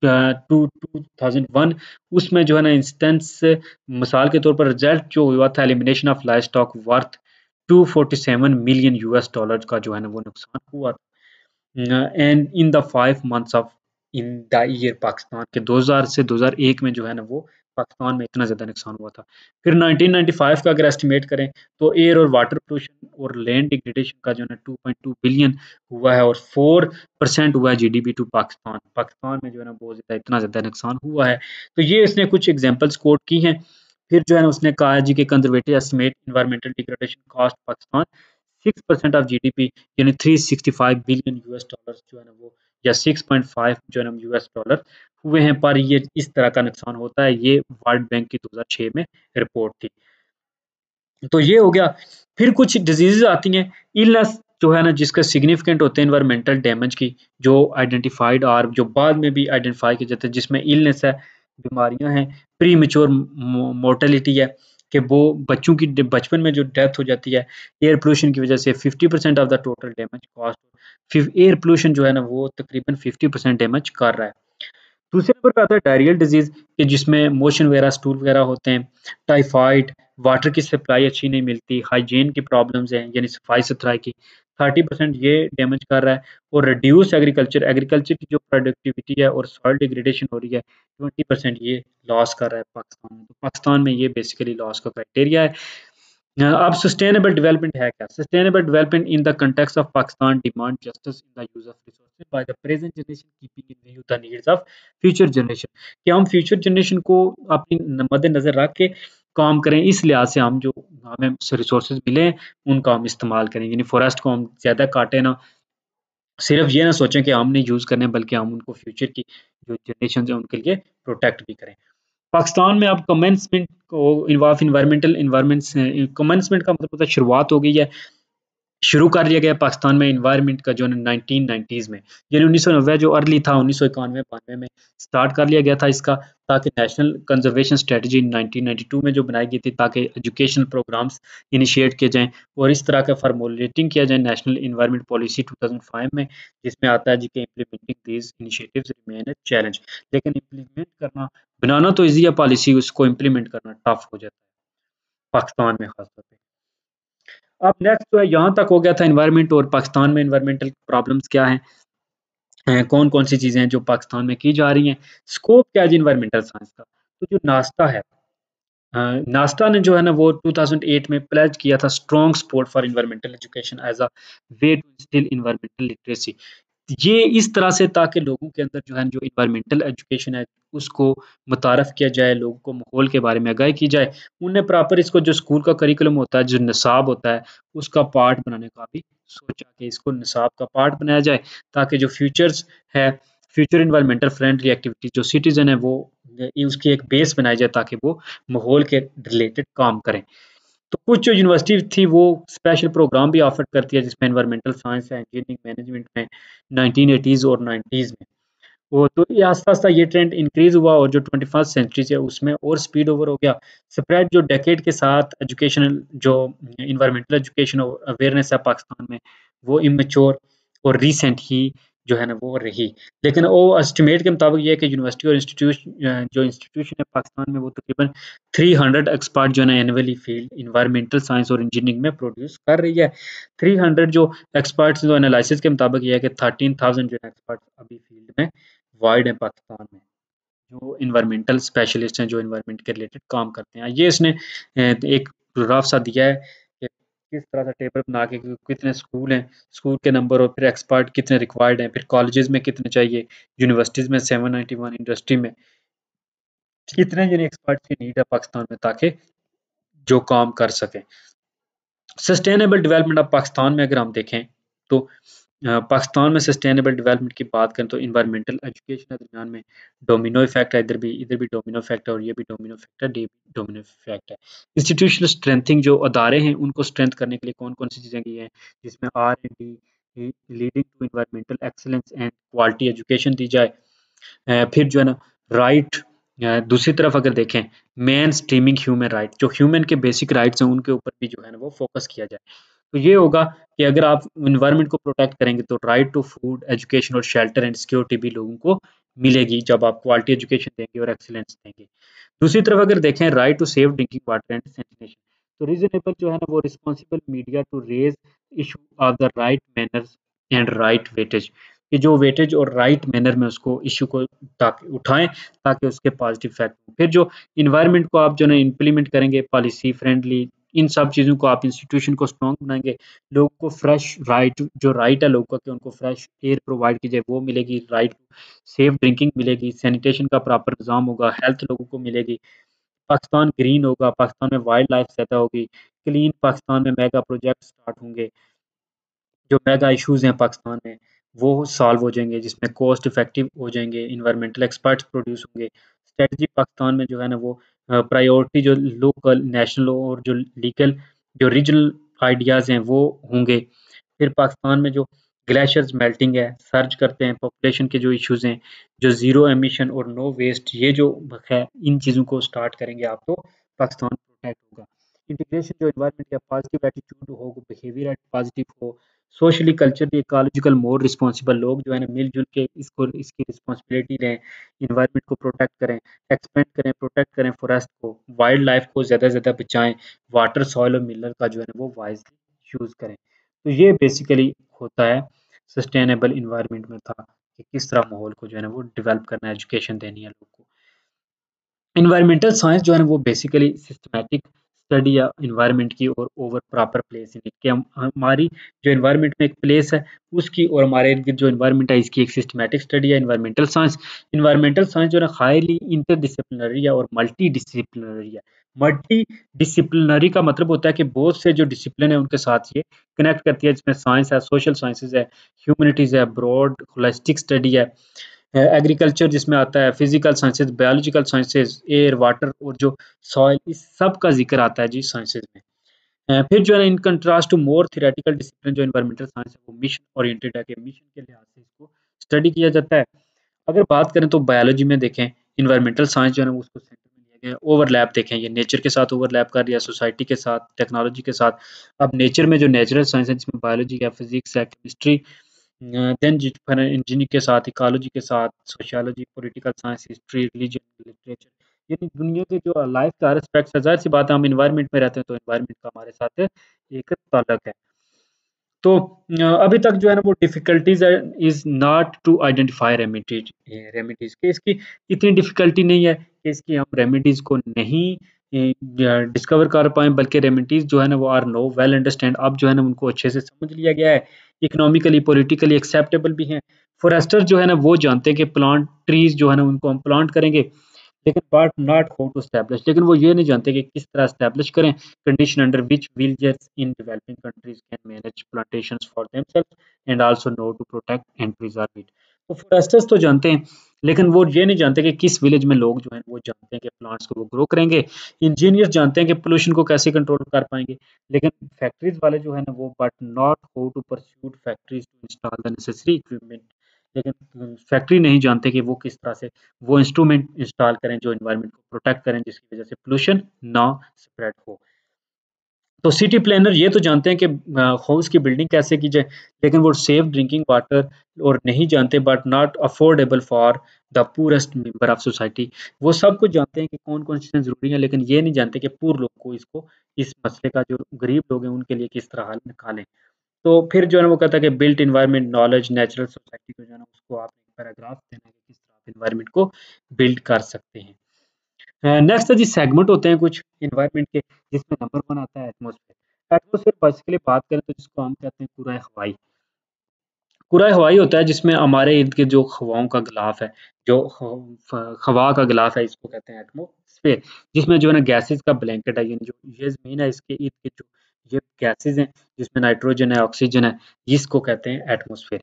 2001, उसमें जो है ना इंस्टेंस, मिसाल के तौर पर रिजल्ट जो हुआ था, elimination of livestock worth 247 million US dollar का जो है ना वो नुकसान हुआ। And in the 5 months of in the year, Pakistan के 2000 से 2001 में जो है ना वो पाकिस्तान में इतना ज़्यादा नुकसान हुआ था। फिर 1995 का अगर एस्टिमेट करें, तो एयर और वाटर पोल्यूशन और लैंड डिग्रेडेशन का जो है ना 2.2 बिलियन हुआ है, और 4% हुआ है जीडीपी टू पाकिस्तान। पाकिस्तान में जो है ना बहुत ज़्यादा इतना ज़्यादा नुकसान हुआ है। तो ये इसने कुछ एग्जांपल्स कोट की हैं। फिर जो है ना उसने कहा है जी कि conservative estimate environmental degradation cost Pakistan 6% of GDP, यानी 365 बिलियन यूएस डॉलर जो है ना वो, या 6.5 जो है ना यूएस डॉलर हुए हैं। पर ये इस तरह का नुकसान होता है, ये वर्ल्ड बैंक की 2006 में रिपोर्ट थी। तो ये हो गया। फिर कुछ डिजीज़ेज़ आती हैं, इलनेस जो है ना जिसका सिग्निफिकेंट होते हैं एनवायरमेंटल डैमेज की, जो आइडेंटिफाइड और जो बाद में भी आइडेंटिफाई किए जाते हैं, जिसमें इलनेस है, बीमारियाँ हैं, प्रीमैच्योर मोर्टेलिटी है, कि वो बच्चों की बचपन में जो डेथ हो जाती है एयर पोल्यूशन की वजह से। 50% of the total damage cost, फिर एयर पोल्यूशन जो है ना वो तकरीबन 50% डैमेज कर रहा है। दूसरे नंबर पे आता है डायरियल डिजीज़, कि जिसमें मोशन वगैरह, स्टूल वगैरह होते हैं, टाइफाइड, वाटर की सप्लाई अच्छी नहीं मिलती, हाइजीन की प्रॉब्लम्स हैं, यानी सफाई-सुथराई की, 30% ये डैमेज कर रहा है। और रिड्यूस एग्रीकल्चर, एग्रीकल्चर की जो प्रोडक्टिविटी है और सॉइल डिग्रेडेशन हो रही है, 20% ये लॉस कर रहा है पाकिस्तान में। तो पाकिस्तान में ये बेसिकली लॉस का क्राइटेरिया है। अब सस्टेनेबल डेवलपमेंट है क्या? Sustainable development in the context of Pakistan demand justice in the use of resources by the present generation keeping in view the needs of future generation, कि हम फ्यूचर जनरेशन को अपनी मद्देनज़र रख के काम करें, इस लिहाज से हम जो हमें रिसोर्सेज मिले हैं उनका हम इस्तेमाल करें। यानी फॉरेस्ट को हम ज़्यादा काटें ना, सिर्फ ये ना सोचें कि हमने यूज़ करने हैं, बल्कि हम उनको फ्यूचर की जो जनरेशन है उनके लिए प्रोटेक्ट भी करें। पाकिस्तान में अब कमेंसमेंट को इन्वॉल्व एनवायरमेंटल एनवायरनमेंट्स, कमेंसमेंट का मतलब होता है शुरुआत हो गई है, शुरू कर लिया गया पाकिस्तान में एनवायरनमेंट का जो 1990s में, यानी 1990 जो अर्ली था, 1991-92 में स्टार्ट कर लिया गया था इसका, ताकि नेशनल कंजर्वेशन स्ट्रेटजी 1992 में जो बनाई गई थी, ताकि एजुकेशनल प्रोग्राम्स इनिशिएट किए जाएँ और इस तरह का फॉर्मुलेटिंग किया जाए नेशनल एनवायरनमेंट पॉलिसी 2005 में, जिसमें आता है जी कि implementing these initiatives remain a challenge. लेकिन इम्प्लीमेंट करना, बनाना तो ईज़ी है पॉलिसी, उसको इम्प्लीमेंट करना टफ हो जाता है, पाकिस्तान में खास तौर पे। अब नेक्स्ट जो है, यहाँ तक हो गया था एनवायरनमेंट और पाकिस्तान में एनवायरमेंटल प्रॉब्लम्स क्या हैं, कौन-कौन सी चीज़ें हैं जो पाकिस्तान में की जा रही हैं, स्कोप क्या है जी एनवायरमेंटल साइंस का। तो जो नास्टा है, अ, नास्टा ने जो है ना वो 2008 में प्लेज किया था strong support for environmental education as a way to instil environmental literacy. ये इस तरह से, ताकि लोगों के अंदर जो है जो एनवायरमेंटल एजुकेशन है उसको मुतारफ़ किया जाए, लोगों को माहौल के बारे में आगाही की जाए। उन्हें प्रॉपर इसको जो स्कूल का करिकुलम होता है, जो निसाब होता है, उसका पार्ट बनाने का भी सोचा कि इसको निसाब का पार्ट बनाया जाए, ताकि जो फ्यूचर्स है, फ्यूचर इन्वायरमेंटल फ्रेंडली एक्टिविटीज जो सिटीजन है वो उसकी एक बेस बनाई जाए ताकि वो माहौल के रिलेटेड काम करें। तो कुछ जो यूनिवर्सिटी थी वो स्पेशल प्रोग्राम भी ऑफर करती है जिसमें एनवायरमेंटल साइंस है, इंजीनियरिंग मैनेजमेंट में 1980s और 90s में। वो तो ये आस्ता-आस्ता ये ट्रेंड इंक्रीज़ हुआ और जो 21st सेंचुरी है उसमें और स्पीड ओवर हो गया। स्प्रेड जो डेकेड के साथ एजुकेशनल जो एनवायरमेंटल एजुकेशन और अवेयरनेस है पाकिस्तान में, वो इमैच्योर और रीसेंट ही जो है ना वो रही। लेकिन वो एस्टिमेट के मुताबिक ये है कि यूनिवर्सिटी और जो इंस्टीट्यूशन है पाकिस्तान में वो तकरीबन 300 एक्सपर्ट जो है ना एनुअली फील्ड एनवायरमेंटल साइंस और इंजीनियरिंग में प्रोड्यूस कर रही है। 300 जो एक्सपर्ट्स जो एनालिसिस के मुताबिक ये है कि 13,000 जो एक्सपर्ट्स अभी फील्ड में वाइड है पाकिस्तान में, जो एनवायरमेंटल स्पेशलिस्ट हैं, जो एनवायरमेंट के रिलेटेड काम करते हैं। ये इसने एक ग्राफ सा दिया है कि किस तरह से टेबल बना के कि कितने स्कूल हैं, स्कूल के नंबर और फिर एक्सपर्ट कितने रिक्वायर्ड हैं, फिर कॉलेजेस में कितने चाहिए, यूनिवर्सिटीज़ में 791, इंडस्ट्री में कितने यानी एक्सपर्ट्स की नीड है पाकिस्तान में ताकि जो काम कर सकें। सस्टेनेबल डेवलपमेंट ऑफ पाकिस्तान में अगर हम देखें तो पाकिस्तान में सस्टेनेबल डेवलपमेंट की बात करें तो एनवायरमेंटल एजुकेशन के दरमियान में डोमिनो इफेक्ट है, इधर भी डोमिनो इफेक्ट है और ये भी डोमिनो इफेक्ट है, ये भी डोमिनो इफेक्ट है। इंस्टीट्यूशनल स्ट्रेंथिंग जो अदारे हैं उनको स्ट्रेंथ करने के लिए कौन-कौन सी चीज़ें की हैं, जिसमें R&D leading to environmental excellence and quality education दी जाए। फिर जो है ना राइट दूसरी तरफ अगर देखें मेन स्ट्रीमिंग ह्यूमन राइट जो ह्यूमन के बेसिक राइट्स हैं उनके ऊपर भी जो है ना वो फोकस किया जाए। तो ये होगा कि अगर आप एनवायरनमेंट को प्रोटेक्ट करेंगे तो राइट टू फूड, एजुकेशन और शेल्टर एंड सिक्योरिटी भी लोगों को मिलेगी जब आप क्वालिटी एजुकेशन देंगे और एक्सीलेंस देंगे। दूसरी तरफ अगर देखें right to safe drinking water and sanitation तो रीजनेबल जो है ना वो responsible media to raise issue of the right manners and right weightage कि जो वेटेज और राइट मैनर में उसको इशू को ताकि उठाएं ताकि उसके पॉजिटिव इफेक्ट हो। फिर जो इन्वायरमेंट को आप जो है इम्प्लीमेंट करेंगे पॉलिसी फ्रेंडली इन सब चीज़ों को आप इंस्टीट्यूशन को स्ट्रॉन्ग बनाएंगे, लोगों को फ्रेश राइट है लोगों का कि उनको फ्रेश एयर प्रोवाइड की जाए वो मिलेगी, राइट सेफ ड्रिंकिंग मिलेगी, सैनिटेशन का प्रॉपर निज़ाम होगा, हेल्थ लोगों को मिलेगी, पाकिस्तान ग्रीन होगा, पाकिस्तान में वाइल्ड लाइफ ज़्यादा होगी, क्लीन पाकिस्तान में मेगा प्रोजेक्ट स्टार्ट होंगे, जो मेगा इश्यूज़ हैं पाकिस्तान में वो सॉल्व हो जाएँगे जिसमें कॉस्ट इफेक्टिव हो जाएँगे, एनवायरमेंटल एक्सपर्ट्स प्रोड्यूस होंगे। स्ट्रैटेजी पाकिस्तान में जो है ना वो प्रायोरिटी जो लोकल, नेशनल और जो लीगल जो रीजनल आइडियाज़ हैं वो होंगे। फिर पाकिस्तान में जो ग्लेशियर्स मेल्टिंग है, सर्च करते हैं, पॉपुलेशन के जो इश्यूज़ हैं, जो ज़ीरो एमिशन और नो वेस्ट ये जो है इन चीज़ों को स्टार्ट करेंगे आप तो पाकिस्तान प्रोटेक्ट होगा। इंटीग्रेशन जो एनवायरनमेंट का पॉजिटिव एटीट्यूड हो, बिहेवियर पॉजिटिव हो, socially culturally ecological more responsible लोग जो है ना मिलजुल के इसको इसकी रिस्पॉन्सिबिलिटी लें, इन्वायरमेंट को प्रोटेक्ट करें, एक्सपेंड करें, प्रोटेक्ट करें फॉरेस्ट को, वाइल्ड लाइफ को ज़्यादा से ज़्यादा बचाएं, वाटर सॉइल और मिनरल का जो है ना वो वाइजली यूज़ करें। तो ये बेसिकली होता है सस्टेनेबल इन्वायरमेंट में था कि किस तरह माहौल को जो है ना वो डेवलप करना है, एजुकेशन देनी है लोगों को। एनवायरमेंटल साइंस जो है ना वो बेसिकली सिस्टमैटिक स्टडी या एनवायरनमेंट की और over proper place in it कि हम हमारी जो एनवायरनमेंट में एक प्लेस है उसकी और हमारे इर्द गिर्द जो एनवायरनमेंट है इसकी एक सिस्टमैटिक स्टडी है एनवायरमेंटल साइंस जो है ना हाईली इंटरडिसिप्लिनरी है और मल्टी डिसिप्लिनरी है। मल्टी डिसिप्लिनरी का मतलब होता है कि बहुत से जो डिसिप्लिन है उनके साथ ये कनेक्ट करती है जिसमें साइंस है, सोशल साइंसेज है, ह्यूमैनिटीज है, ब्रॉड होलिस्टिक स्टडी है, एग्रीकल्चर जिसमें आता है, physical sciences, biological sciences, air, water और जो सॉइल इस सब का ज़िक्र आता है जी साइंसेज में। फिर जो है ना in contrast to more theoretical discipline जो एनवायरमेंटल साइंस है वो मिशन ओरिएंटेड है कि मिशन के लिहाज से इसको स्टडी किया जाता है। अगर बात करें तो बायोलॉजी में देखें एनवायरमेंटल साइंस जो है ना उसको सेंटर में लिया गया है। ओवरलैप देखें ये नेचर के साथ ओवरलैप कर रही है, सोसाइटी के साथ, टेक्नोलॉजी के साथ। अब नेचर में जो नेचुरल साइंस है जिसमें बायोलॉजी है, फिजिक्स है, केमिस्ट्री देन जी फिर इंजीनियरिंग के साथ, इकोलॉजी के साथ, sociology, political science, history, religion, literature यानी दुनिया के जो लाइफ का हर एस्पेक्ट है, ज़ाहिर-सी बात है हम एनवायरनमेंट में रहते हैं तो एनवायरनमेंट का हमारे साथ एक ताल्लुक है। तो अभी तक जो है ना वो डिफ़िकल्टीज़ है is not to identify remedies कि इसकी इतनी डिफ़िकल्टी नहीं है कि इसकी हम रेमेडीज़ को नहीं डिस्कवर कर पाएँ बल्कि रेमेडीज़ जो है ना वो आर नो वेल अंडरस्टैंड अब जो है ना उनको अच्छे से समझ लिया गया है। इकोनॉमिकली, पॉलिटिकली एक्सेप्टेबल भी हैं। फ़ॉरेस्टर जो है ना वो जानते हैं कि प्लांट ट्रीज़ जो है ना उनको हम प्लांट करेंगे लेकिन but not how to establish लेकिन वो ये नहीं जानते कि किस तरह एस्टैब्लिश करें condition under which villagers in developing countries can manage plantations for themselves and also know to protect and preserve it. तो फॉरेस्टर्स तो जानते हैं, लेकिन वो ये नहीं जानते कि किस विलेज में लोग जो हैं वो जानते हैं कि प्लांट्स को वो ग्रो करेंगे। इंजीनियर्स जानते हैं कि पोल्यूशन को कैसे कंट्रोल कर पाएँगे, लेकिन फैक्ट्रीज़ वाले जो है ना वो but not how to pursuit factories to install the necessary equipment. लेकिन फैक्ट्री नहीं जानते कि वो किस तरह से वो इंस्ट्रूमेंट इंस्टॉल करें जो एनवायरनमेंट को प्रोटेक्ट करें जिसकी वज़ह से पोल्यूशन ना स्प्रेड हो। तो सिटी प्लानर ये तो जानते हैं कि हाउस की बिल्डिंग कैसे की जाए, लेकिन वो सेफ ड्रिंकिंग वाटर और नहीं जानते but not affordable for the poorest member of society. वो सब कुछ जानते हैं कि कौन-कौन सी चीज़ें ज़रूरी हैं, लेकिन ये नहीं जानते कि पूर लोग को इसको इस मसले का जो गरीब लोग हैं उनके लिए किस तरह हल निकालें। तो फिर जो है ना वो कहता है कि built environment knowledge natural society को जो है ना उसको आप एक पैराग्राफ देना है कि किस तरह आप एनवायरनमेंट को बिल्ड कर सकते हैं। नेक्स्ट है जी सेगमेंट होते हैं कुछ एनवायरनमेंट के जिसमें नंबर 1 आता है एटमॉस्फेयर। एटमॉस्फेयर बेसिकली बात करें तो जिसको हम कहते हैं पूरा हवाई। पूरा हवाई होता है जिसमें हमारे इर्द-गिर्द जो हवाओं का गिलाफ है, जो हवा का गिलाफ है इसको कहते हैं एटमॉस्फेयर। जिसमें जो है ना गैसेज़ का ब्लैंकेट है यानी जो ये ज़मीन है इसके इर्द-गिर्द जो ये गैसेज़ हैं जिसमें नाइट्रोजन है, ऑक्सीजन है, इसको कहते हैं atmosphere.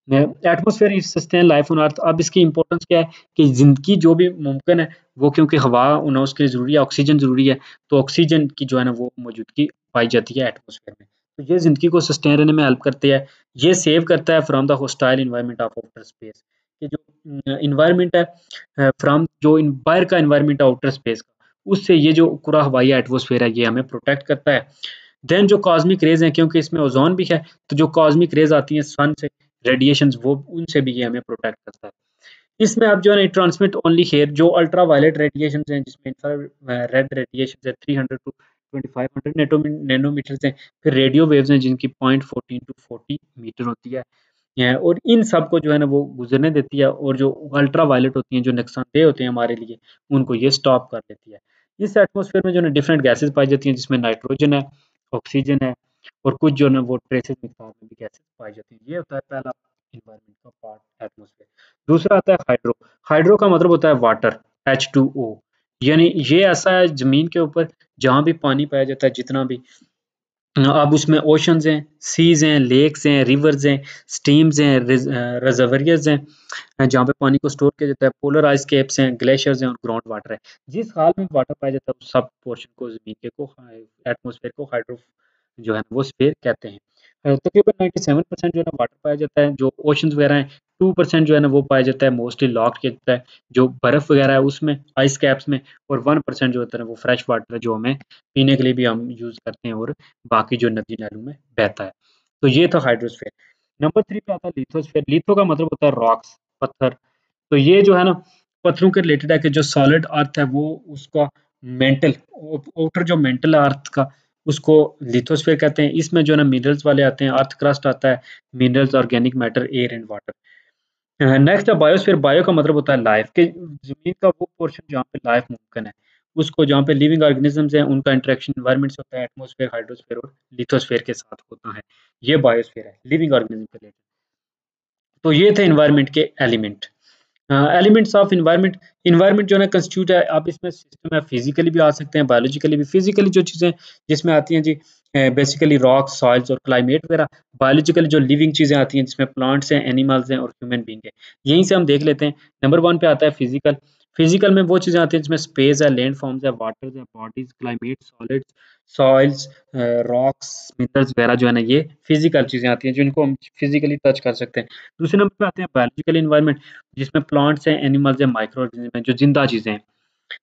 Atmosphere is sustain life on earth. अब इसकी इम्पोर्टेंस क्या है कि ज़िंदगी जो भी मुमकिन है वो क्योंकि हवा ना उसके लिए ज़रूरी है, ऑक्सीजन ज़रूरी है, तो ऑक्सीजन की जो है ना वो मौजूदगी पाई जाती है एटमॉस्फेयर में। तो ये ज़िंदगी को सस्टेन रहने में हेल्प करती है। ये सेव करता है from the hostile environment of outer space. ये जो एनवायरनमेंट है फ्रॉम जो बाहर का एनवायरनमेंट है आउटर स्पेस का, उससे ये जो पूरा हवाई एटमॉस्फेयर है ये हमें प्रोटेक्ट करता है। देन जो कॉस्मिक रेज़ हैं क्योंकि इसमें ओज़ोन भी है, तो जो कॉस्मिक रेज़ आती हैं सन से, रेडिएशंस वो उनसे भी ये हमें प्रोटेक्ट करता है। इसमें आप जो है ना ट्रांसमिट ओनली हियर जो अल्ट्रा वायलेट रेडिएशंस हैं जिसमें रेड रेडिएशंस है 300 टू 2500 नैनोमीटर्स हैं। फिर रेडियो वेव्स हैं जिनकी 0.14 टू 40 मीटर होती है। और इन सब को जो है ना वो गुज़रने देती है और जो अल्ट्रा वायलेट होती हैं, जो नुकसानदेह होते हैं हमारे लिए, उनको ये स्टॉप कर देती है। इस एटमॉस्फेयर में जो है ना डिफरेंट गैसेज़ पाई जाती हैं जिसमें नाइट्रोजन है, ऑक्सीजन है और कुछ जो है ना वो ट्रेसेस मिक्दार में भी गैसेज़ पाई जाती हैं। ये होता है पहला एनवायरनमेंट का पार्ट एटमॉस्फेयर। दूसरा आता है हाइड्रो। हाइड्रो का मतलब होता है वाटर, H2O। यानी ये ऐसा है ज़मीन के ऊपर जहाँ भी पानी पाया जाता है जितना भी अब उसमें ओशंस हैं, सीज़ हैं, लेक्स हैं, रिवर्स हैं, स्ट्रीम्स हैं, रिज़र्वोइर्स हैं जहाँ पे पानी को स्टोर किया जाता है, पोलर आइस कैप्स हैं, ग्लेशियर्स हैं और ग्राउंड वाटर है। जिस हाल में वाटर पाया जाता है उस सब पोर्शन को ज़मीन के को एटमॉस्फेयर को हाइड्रो जो है ना वो स्फीयर कहते हैं। तकरीबन 97% जो है ना वाटर पाया जाता है, जो ओशंस वगैरह हैं 2% जो है ना वो पाया जाता है मोस्टली लॉक किया जाता है, जो बर्फ वगैरह है उसमें, आइस कैप्स में और 1% जो होता है ना वो फ्रेश वाटर है जो हमें पीने के लिए भी हम यूज़ करते हैं और बाकी जो नदी नालों में बहता है। तो ये था हाइड्रोस्फीयर। नंबर 3 पे आता है लिथोस्फीयर। लिथो का मतलब होता है रॉक्स, पत्थर। तो ये जो है ना पत्थरों के रिलेटेड है कि जो सॉलिड अर्थ है वो उसका मेंटल आउटर जो मेंटल है अर्थ का उसको लिथोस्फीयर कहते हैं। इसमें जो है ना मिनरल्स वाले आते हैं, अर्थ क्रस्ट आता है, minerals, organic matter, air and water. Next है बायोस्फीयर। बायो का मतलब होता है लाइफ कि ज़मीन का वो पोर्शन जहाँ पे लाइफ मुमकिन है। उसको जहाँ पे लिविंग ऑर्गेनिज़म्स हैं उनका इंटरेक्शन एनवायरनमेंट से होता है एटमॉस्फेयर, हाइड्रोस्फीयर और लिथोस्फीयर के साथ होता है। ये बायोस्फीयर है, लिविंग ऑर्गेनिज़्म के लिए। तो ये थे एनवायरनमेंट के element. Elements of environment. Environment जो है ना कंस्टिट्यूट है, आप इसमें सिस्टम है फिजिकली भी आ सकते हैं, बायोलॉजिकली भी। फिजिकली जो चीज़ें जिसमें आती हैं जी बेसिकली रॉक्स, सॉइल्स और क्लाइमेट वगैरह। बायोलॉजिकली जो लिविंग चीज़ें आती हैं जिसमें प्लांट्स हैं, एनिमल्स हैं और ह्यूमन बीइंग है। यहीं से हम देख लेते हैं। नंबर 1 पे आता है फिजिकल। फिजिकल में वो चीज़ें आती हैं जिसमें स्पेस है, लैंड फॉर्म्स है, वाटर्स है, bodies, climate, solids, soils, rocks, minerals वगैरह जो है ना ये फिजिकल चीज़ें आती हैं जिनको हम फिजिकली टच कर सकते हैं। दूसरे नंबर पे आते हैं बायोलॉजिकल एनवायरनमेंट जिसमें प्लांट्स हैं, एनिमल्स हैं, माइक्रो ऑर्गेनिज़्म हैं, जो ज़िंदा चीज़ें हैं।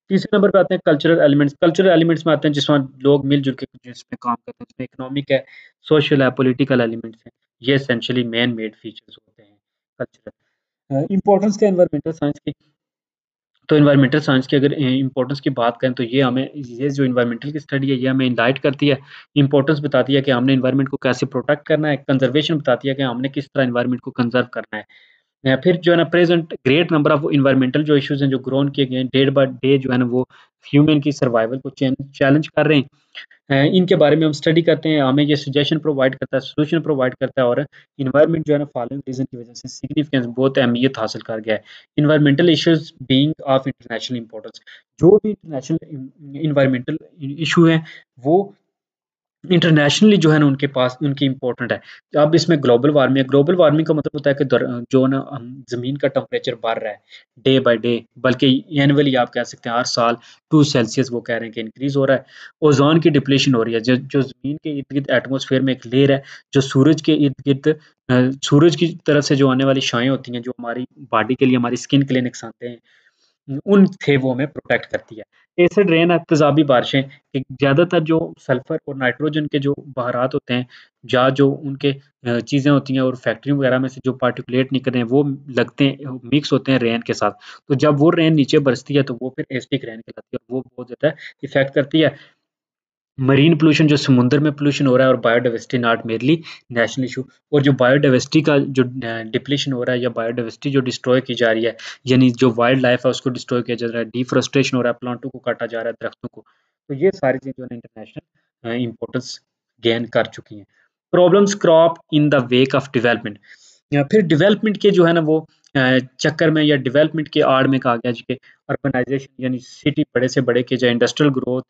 तीसरे नंबर पे आते हैं कल्चरल एलिमेंट्स। कल्चरल एलिमेंट्स में आते हैं जिसमें लोग मिल-जुल के जिसमें काम करते हैं, जिसमें इकोनॉमिक है, सोशल है, पॉलिटिकल एलिमेंट्स हैं। ये एसेंशियली मैन मेड फीचर्स होते हैं कल्चरल। इम्पोर्टेंस क्या है एनवायरमेंटल साइंस की? तो एनवायरमेंटल साइंस की अगर इम्पोर्टेंस की बात करें तो ये हमें ये जो एनवायरमेंटल की स्टडी है ये हमें इनलाइट करती है, इम्पोर्टेंस बताती है कि हमने एनवायरनमेंट को कैसे प्रोटेक्ट करना है, कंजर्वेशन बताती है कि हमने किस तरह एनवायरनमेंट को कंजर्व करना है। फिर जो है ना present great number of environmental जो इश्यूज़ हैं जो ग्रोन किए गए हैं, डे बाय डे जो है ना वो ह्यूमन की सर्वाइवल को चैलेंज कर रहे हैं। इनके बारे में हम स्टडी करते हैं, हमें ये सजेशन प्रोवाइड करता है, सॉल्यूशन प्रोवाइड करता है और एनवायरनमेंट जो है ना फॉलोइंग रीज़न की वज़ह से सिग्निफिकेंस बहुत अहमियत हासिल कर गया है। Environmental issues being of international importance. जो भी इंटरनेशनल एनवायरमेंटल इश्यू हैं वो इंटरनेशनली जो है ना उनके पास उनकी इम्पोर्टेंट है। अब इसमें ग्लोबल वार्मिंग का मतलब होता है कि जो ना ज़मीन का टेम्परेचर बढ़ रहा है डे बाय डे, बल्कि एनुअली आप कह सकते हैं हर साल 2 सेल्सियस वो कह रहे हैं कि इंक्रीज़ हो रहा है। ओज़ोन की डिप्लीशन हो रही है, जो जो ज़मीन के इर्द-गिर्द एटमॉस्फेयर में एक लेयर है, जो सूरज के इर्द-गिर्द सूरज की तरफ से जो आने वाली छाएँ होती हैं, जो हमारी बॉडी के लिए, हमारी स्किन के लिए नुकसानदेह हैं, उन से वो हमें प्रोटेक्ट करती है। एसिड रेन तेज़ाबी बारिशें, एक ज़्यादातर जो सल्फर और नाइट्रोजन के जो बहारात होते हैं, या जो उनके चीज़ें होती हैं और फैक्ट्री वगैरह में से जो पार्टिकुलेट निकल रहे हैं, वो लगते हैं, मिक्स होते हैं रेन के साथ। तो जब वो रेन नीचे बरसती है, तो वो फिर एसिडिक रेन कहलाती है और वो बहुत ज़्यादा इफ़ेक्ट करती है। मरीन पोल्यूशन, जो समुद्र में पोल्यूशन हो रहा है, और biodiversity not merely national issue, और जो बायोडायवर्सिटी का जो डिप्लीशन हो रहा है या बायोडायवर्सिटी जो डिस्ट्रॉय की जा रही है, यानी जो वाइल्ड लाइफ है उसको डिस्ट्रॉय किया जा रहा है, डिफॉरेस्टेशन हो रहा है, प्लांटों को काटा जा रहा है, दरख्तों को। तो ये सारी चीज़ें जो है इंटरनेशनल इम्पोर्टेंस गेन कर चुकी हैं। Problems crop in the wake of development, या फिर डेवलपमेंट के जो है ना वो चक्कर में, या डेवलपमेंट के आड़ में कहा गया जी कि अर्बनाइजेशन, यानी सिटी बड़े से बड़े किए जाए, इंडस्ट्रियल ग्रोथ,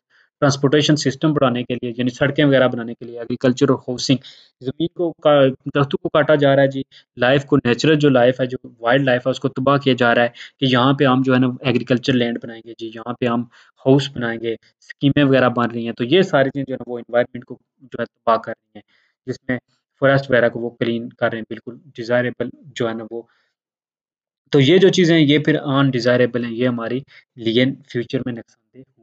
ट्रांसपोर्टेशन सिस्टम बढ़ाने के लिए, यानी सड़कें वगैरह बनाने के लिए, एग्रीकल्चर और हाउसिंग, ज़मीन को का दरख्तों को काटा जा रहा है जी, लाइफ को, नेचुरल जो लाइफ है, जो वाइल्ड लाइफ है, उसको तबाह किया जा रहा है कि यहाँ पे हम जो है ना एग्रीकल्चर लैंड बनाएँगे जी, यहाँ पे हम हाउस बनाएँगे, स्कीमें वगैरह बन रही हैं। तो ये सारी चीज़ें जो है ना वो एनवायरनमेंट को जो है तबाह कर रही हैं, जिसमें फ़ॉरेस्ट वगैरह को वो क्लीन कर रहे हैं, बिल्कुल डिज़ायरेबल जो है ना वो। तो ये जो चीज़ें हैं, ये फिर अनडिज़ायरेबल हैं, ये हमारे लिए फ्यूचर में नुकसानदेह होंगी।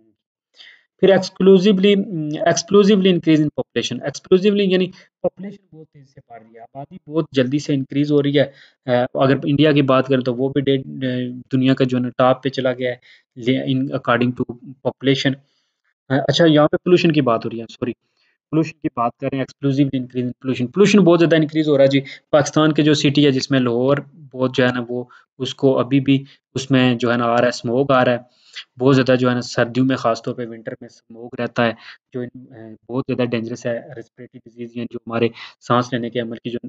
फिर explosively increase in population, explosively यानी पॉपुलेशन बहुत तेज़ी से बढ़ रही है, आबादी बहुत जल्दी से इंक्रीज़ हो रही है। अगर इंडिया की बात करें तो वो भी दुनिया का जो है ना टॉप पे चला गया है, इन अकॉर्डिंग टू पॉपुलेशन। अच्छा, यहाँ पे पोल्यूशन की बात हो रही है, सॉरी। पोल्यूशन की बात करें, explosively increase in pollution, pollution बहुत ज़्यादा इंक्रीज़ हो रहा है जी। पाकिस्तान के जो सिटी है जिसमें लाहौर, बहुत जो है ना वो, उसको अभी भी उसमें जो है ना आ रहा है, स्मोक आ रहा है। बहुत ज़्यादा जो है ना सर्दियों में, ख़ास तौर पे विंटर में स्मोक रहता है, जो बहुत ज़्यादा डेंजरस है। रेस्पिरेटरी डिज़ीज़, या जो हमारे साँस लेने के अमल की जो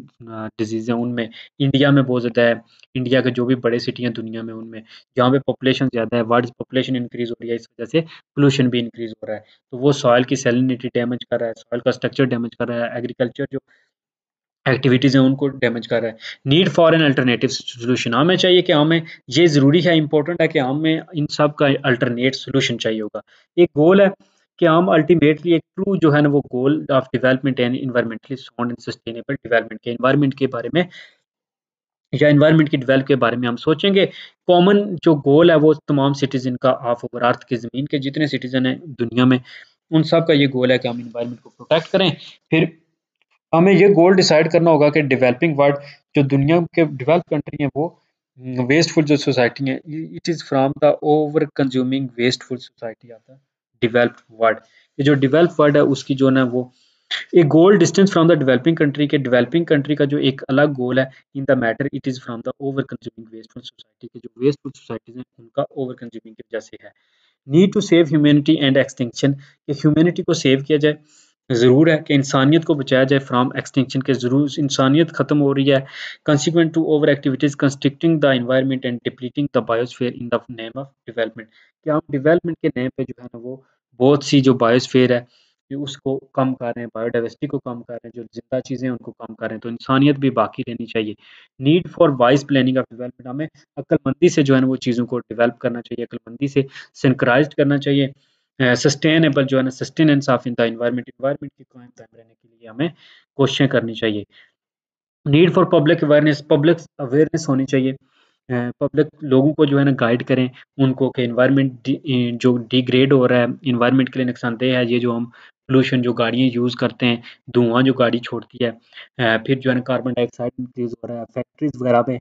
डिज़ीज़ हैं उनमें, इंडिया में बहुत ज़्यादा है। इंडिया के जो भी बड़े सिटी हैं दुनिया में, उनमें जहाँ पे पॉपुलेशन ज़्यादा है, वर्ल्ड पॉपुलेशन इंक्रीज़ हो रही है, इस वज़ह से पोल्यूशन भी इंक्रीज़ हो रहा है। तो वो सॉइल की सैलिनिटी डैमेज कर रहा है, सॉइल का स्ट्रक्चर डैमेज कर रहा है, एग्रीकल्चर जो एक्टिविटीज़ हैं उनको डैमेज कर रहा है। Need for an alternative solution, हमें चाहिए कि हमें, ये ज़रूरी है, इम्पोर्टेंट है कि हमें इन सब का अल्टरनेट सॉल्यूशन चाहिए होगा। एक गोल है कि हम अल्टीमेटली एक ट्रू जो है ना वो goal of development and environmentally sound and sustainable development के, एनवायरनमेंट के बारे में, या एनवायरनमेंट की डेवलप के बारे में हम सोचेंगे। कॉमन जो गोल है वो तमाम सिटीज़न का, ऑफ ओवर अर्थ की ज़मीन के जितने सिटीज़न हैं दुनिया में, उन सब का ये गोल है कि हम एनवायरनमेंट को प्रोटेक्ट करें। फिर हमें ये गोल डिसाइड करना होगा कि डेवलपिंग वर्ल्ड, जो दुनिया के डेवलप कंट्री हैं, वो वेस्टफुल जो सोसाइटी है, it is from the over consuming wasteful society of the developed world. ये जो डेवलप वर्ल्ड है उसकी जो ना वो एक goal distance from the developing country के, डेवलपिंग कंट्री का जो एक अलग गोल है in the matter, it is from the over consuming wasteful society के, जो वेस्टफुल सोसाइटीज़ हैं उनका ओवर कंज्यूमिंग की वजह से है। Need to save humanity and extinction, कि ह्यूमैनिटी को सेव किया जाए, ज़रूर है कि इंसानियत को बचाया जाए फ्रॉम एक्सटिंक्शन के, ज़रूर इंसानियत ख़त्म हो रही है। Consequent to over activities constricting the environment and depleting the biosphere in the name of development, कि हम डेवलपमेंट के नेम पे जो है ना वो बहुत सी जो बायोस्फीयर है, ये उसको कम कर रहे हैं, बायोडाइवर्सिटी को कम कर रहे हैं, जो ज़िंदा चीज़ें हैं उनको कम कर रहे हैं, तो इंसानियत भी बाकी रहनी चाहिए। Need for wise planning of development, हमें अक्लमंदी से जो है ना वो चीज़ों को डेवलप करना चाहिए, अक्लमंदी से सिंक्राइज़्ड करना चाहिए। सस्टेनेबल जो है ना, sustenance of in the environment, environment की कायम रहने के लिए हमें कोशिशें करनी चाहिए। नीड फॉर पब्लिक अवेयरनेस होनी चाहिए। पब्लिक लोगों को जो है ना गाइड करें, उनको कि जो डिग्रेड हो रहा है, एनवायरनमेंट के लिए नुकसानदेह है, ये जो हम पोल्यूशन, जो गाड़ियाँ यूज़ करते हैं, धुआँ जो गाड़ी छोड़ती है, फिर जो है ना कार्बन डाइऑक्साइड इंक्रीज़ हो रहा है फैक्ट्रीज़ वगैरह में।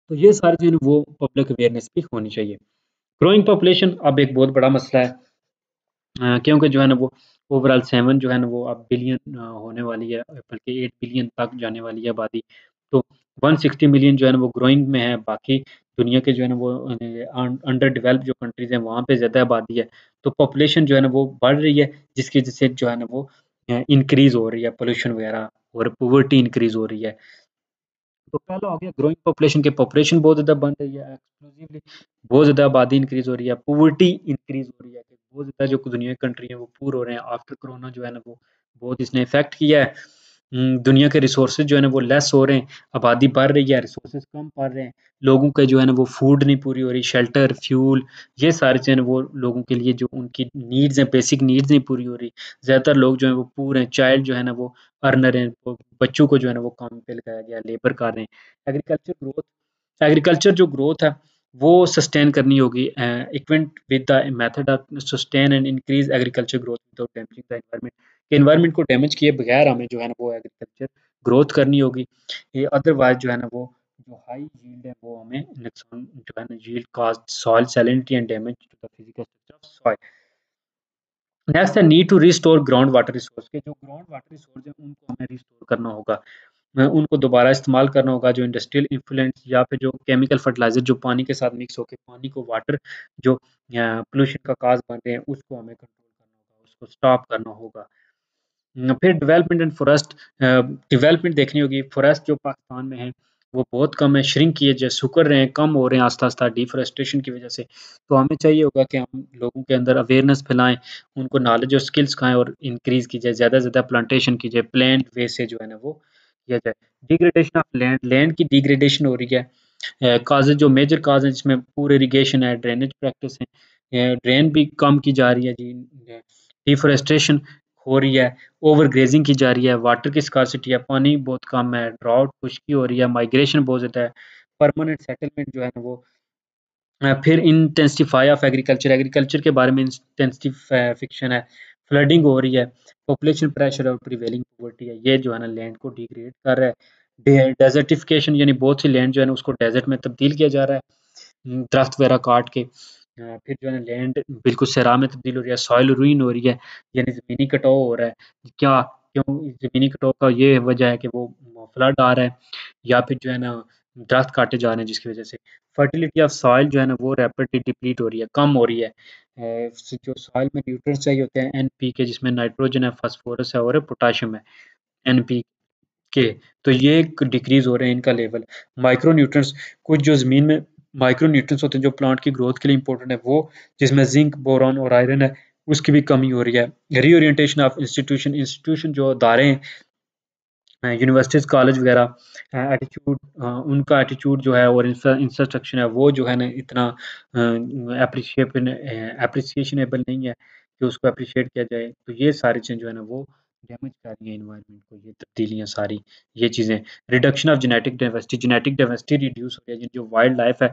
तो ये सारी चीज़ें वो पब्लिक अवेयरनेस भी होनी चाहिए। ग्रोइंग पॉपुलेशन अब एक बहुत बड़ा मसला है। क्योंकि जो है ना वो ओवरऑल 7 जो है ना वो अब बिलियन होने वाली है, बल्कि 8 बिलियन तक जाने वाली है आबादी। तो 160 मिलियन जो है ना वो ग्रोइंग में है, बाकी दुनिया के जो है ना वो अंडर डेवलप्ड जो कंट्रीज़ हैं वहाँ पे ज़्यादा आबादी है। तो पॉपुलेशन जो है ना वो बढ़ रही है, जिसकी वजह से जो है ना वो इंक्रीज़ हो रही है पॉल्यूशन वगैरह, और पॉवर्टी इंक्रीज़ हो रही है। तो पहला हो गया ग्रोइंग पॉपुलेशन, के पॉपुलेशन बहुत ज़्यादा बढ़ रही है, एक्सक्लूसिवली बहुत ज़्यादा आबादी इंक्रीज़ हो रही है, पॉवर्टी इंक्रीज़ हो रही है, कि बहुत ज़्यादा जो दुनिया की कंट्री है वो पुअर हो रहे हैं। आफ्टर कोरोना जो है ना वो बहुत इसने इफ़ेक्ट किया है। दुनिया के रिसोर्सेज़ जो है ना वो लेस हो रहे हैं, आबादी बढ़ रही है, रिसोर्सेज़ कम पड़ रहे हैं। लोगों के जो है ना वो फूड नहीं पूरी हो रही, शेल्टर, फ्यूल ये सारी चीज़ें वो लोगों के लिए जो उनकी नीड्स हैं, बेसिक नीड्स नहीं पूरी हो रही। ज़्यादातर लोग जो हैं वो पुअर हैं, चाइल्ड जो है ना वो अर्नर हैं, वो बच्चों को जो है ना वो काम पे लगाया गया है, लेबर कर रहे हैं। एग्रीकल्चर जो ग्रोथ है वो सस्टेन करनी होगी equivalent with the method of sustain and increase agriculture growth without damaging the environment. Environment को डैमेज किए बगैर हमें जो है ना वो एग्रीकल्चर ग्रोथ करनी होगी। ये अदरवाइज जो है ना वो जो हाई यील्ड है वो हमें नुकसान जो है ना yield cost soil salinity and damage to the physical structure of soil. Next है need to restore ground water resource के जो ग्राउंड वाटर रिसोर्स है उनको हमें रिस्टोर करना होगा। उनको दोबारा इस्तेमाल करना होगा। जो इंडस्ट्रियल इन्फ्लुएंट्स या फिर जो केमिकल फर्टिलाइज़र जो पानी के साथ मिक्स होके पानी को वाटर जो पोल्यूशन का काज़ बन रहे हैं, उसको हमें कंट्रोल करना होगा, उसको स्टॉप करना होगा। फिर डेवलपमेंट एंड फॉरेस्ट डेवलपमेंट देखनी होगी। फॉरेस्ट जो पाकिस्तान में है, वो बहुत कम है, श्रिंक किए जा सिकुड़ रहे हैं, कम हो रहे हैं आस्ता-आस्ता डिफ़ॉरेस्टेशन की वज़ह से। तो हमें चाहिए होगा कि हम लोगों के अंदर अवेयरनेस फैलाएँ, उनको नॉलेज और स्किल सिखाएँ और इंक्रीज़ की जाए, ज़्यादा से ज़्यादा प्लांटेशन की जाए, प्लांट वेस्ट से जो है ना वो किया जाए। डिग्रेडेशन ऑफ लैंड, लैंड की डिग्रेडेशन हो रही है। कॉज़ेज़ जो मेजर कॉज़ हैं जिसमें पुअर इरिगेशन है, ड्रेनेज प्रैक्टिस है, ड्रेन भी कम की जा रही है जी, डिफ़ॉरेस्टेशन हो रही है, ओवर ग्रेज़िंग की जा रही है, वाटर की स्कार्सिटी है, पानी बहुत कम है, ड्राउट खुश्की हो रही है, माइग्रेशन बहुत ज़्यादा है, परमानेंट सेटलमेंट जो है ना वो फिर इंटेंसिफ़ाई ऑफ एग्रीकल्चर, एग्रीकल्चर के बारे में इंटेंसिफ़िकेशन है, फ्लडिंग हो रही है, पॉपुलेशन प्रेशर और प्रिवेलिंग पॉवर्टी है, ये जो है ना लैंड को डिग्रेड कर रहा है। डेज़र्टिफ़िकेशन यानी बहुत सी लैंड जो है ना उसको डेज़र्ट में तब्दील किया जा रहा है। दरख्त वगैरह काट के फिर जो है ना लैंड बिल्कुल सैराह में तब्दील हो रही है, सॉइल रुइन हो रही है, यानी ज़मीनी कटाव हो रहा है। क्या क्यों इस ज़मीनी कटाव का ये वजह है कि वो फ्लड आ रहा है या फिर जो है ना दरख्त काटे जा रहे हैं जिसकी वजह से फर्टिलिटी ऑफ सॉइल जो है ना वो रैपिडली डिप्लीट हो रही है, कम हो रही है। जो सॉइल में न्यूट्रिएंट्स चाहिए होते हैं एनपीके जिसमें नाइट्रोजन है, फास्फोरस है और पोटेशियम है, एनपीके तो ये डिक्रीज़ हो रहे हैं इनका लेवल। माइक्रो न्यूट्रिएंट्स कुछ जो ज़मीन में माइक्रो न्यूट्रिएंट्स होते हैं जो प्लांट की ग्रोथ के लिए इंपॉर्टेंट है वो जिसमें ज़िंक, बोरॉन और आयरन है उसकी भी कमी हो रही है। रीओरिएंटेशन ऑफ इंस्टीट्यूशन इंस्टीट्यूशन जो अदारे हैं यूनिवर्सिटीज़, कॉलेज वगैरह एटीट्यूड उनका एटीट्यूड जो है और इंफ्रास्ट्रक्चर है वो जो है ना इतना एप्रिसिएशनेबल नहीं है कि उसको एप्रिशिएट किया जाए। तो ये सारी चीज़ें जो है ना वो डैमेज कर रही हैं एनवायरनमेंट को, ये तब्दीलियाँ सारी, ये चीज़ें। Reduction of genetic diversity reduce हो रही है, जो वाइल्ड लाइफ है,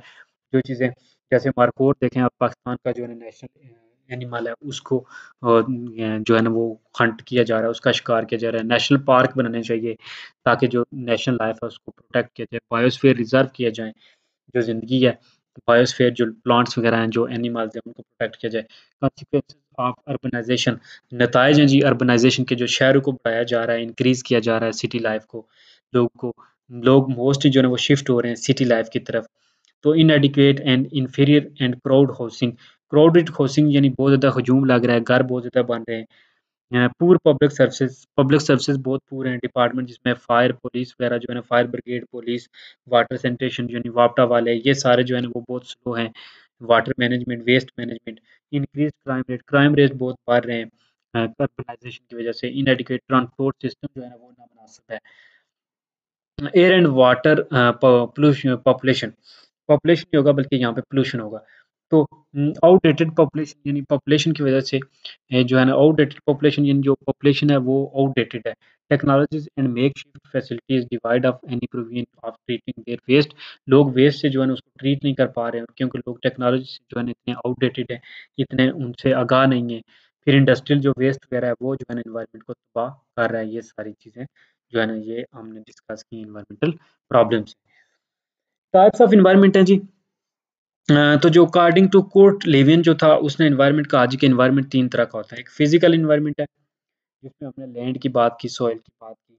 जो चीज़ें जैसे मार्कोर देखें आप पाकिस्तान का जो है ना नेशनल एनिमल है उसको जो है ना वो हंट किया जा रहा है, उसका शिकार किया जा रहा है। नेशनल पार्क बनाने चाहिए ताकि जो नेशनल लाइफ है उसको प्रोटेक्ट किया जाए, बायोस्फीयर रिज़र्व किए जाएँ, जो ज़िंदगी है, बायोस्फीयर जो प्लांट्स वगैरह हैं, जो एनिमल्स हैं उनको प्रोटेक्ट किया जाए। कॉन्सिक्वेंसेस ऑफ अर्बनाइज़ेशन नताइज हैं जी अर्बनाइज़ेशन के जो शहरों को बढ़ाया जा रहा है, इंक्रीज़ किया जा रहा है सिटी लाइफ़ को, लोगों को लोग मोस्टली जो है ना वो शिफ्ट हो रहे हैं सिटी लाइफ़ की तरफ। तो इनएडिक्वेट and inferior and crowded housing यानी बहुत ज़्यादा हजूम लग रहा है, घर बहुत ज़्यादा बन रहे हैं। पुअर पब्लिक सर्विसेज बहुत पुअर हैं डिपार्टमेंट जिसमें फायर, पुलिस वगैरह जो है ना fire brigade, police, water sanitation यानी वापटा वाले ये सारे जो है ना वो बहुत स्लो हैं। Water management, waste management, increase crime rate बहुत बढ़ रहे हैं अर्बनाइज़ेशन की वजह से। इनएडिक्वेट ट्रांसपोर्ट सिस्टम जो है ना वो नामुनासिब है। Air and water population population नहीं होगा बल्कि यहाँ पे पोल्यूशन होगा। तो आउटडेटेड पॉपुलेशन यानी पॉपुलेशन की वज़ह से जो है ना आउटडेटेड पॉपुलेशन यानी जो पॉपुलेशन है वो आउटडेटेड है। Technologies and makeshift facilities divide of any provision of treating their waste लोग वेस्ट से जो है ना उसको ट्रीट नहीं कर पा रहे हैं क्योंकि लोग टेक्नोलॉजी से जो है ना इतने आउटडेटेड हैं, इतने उनसे आगाह नहीं हैं। फिर इंडस्ट्रियल जो वेस्ट वगैरह है वो जो है ना एनवायरनमेंट को तबाह कर रहा है। ये सारी चीज़ें जो है ना ये हमने डिस्कस की environmental problems. Types of environment हैं जी। तो जो अकॉर्डिंग टू कोर्ट लेविन जो था उसने एनवायरनमेंट कहा जी कि एनवायरनमेंट 3 तरह का होता है। एक फिजिकल एनवायरनमेंट है जिसमें हमने लैंड की बात की, सॉइल की बात की,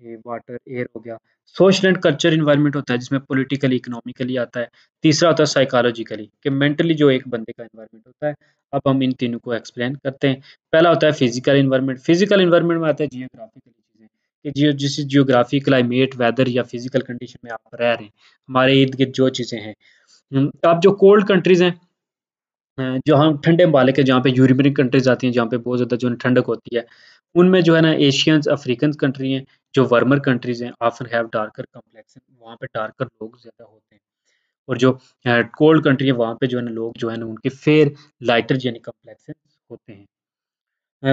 ये वाटर, एयर हो गया। सोशल एंड कल्चर एनवायरनमेंट होता है जिसमें पॉलिटिकली, इकोनॉमिकली आता है। तीसरा होता है साइकोलॉजिकली कि मेंटली जो एक बंदे का एनवायरनमेंट होता है। अब हम इन तीनों को एक्सप्लेन करते हैं। पहला होता है फिजिकल एनवायरनमेंट। फिजिकल एनवायरनमेंट में आता है जियोग्राफिकल चीज़ें कि जिस जियोग्राफी, क्लाइमेट, वेदर या फिजिकल कंडीशन में आप रह रहे हैं, हमारे इर्द-गिर्द जो चीज़ें हैं। अब जो कोल्ड कंट्रीज़ हैं जो हम ठंडे ममालिक है, जहाँ पे यूरोपियन कंट्रीज़ आती हैं, जहाँ पे बहुत ज़्यादा जो है ठंडक होती है, उनमें जो है ना एशियंस, अफ्रीकन कंट्री हैं, जो वार्मर कंट्रीज़ हैं, ऑफ़न हैव डार्कर कम्प्लेक्शन, वहाँ पे डार्कर लोग ज़्यादा होते हैं। और जो कोल्ड कंट्री है, वहाँ पे जो है ना लोग जो है ना उनके फेयर, लाइटर यानी कम्प्लेक्शन होते हैं।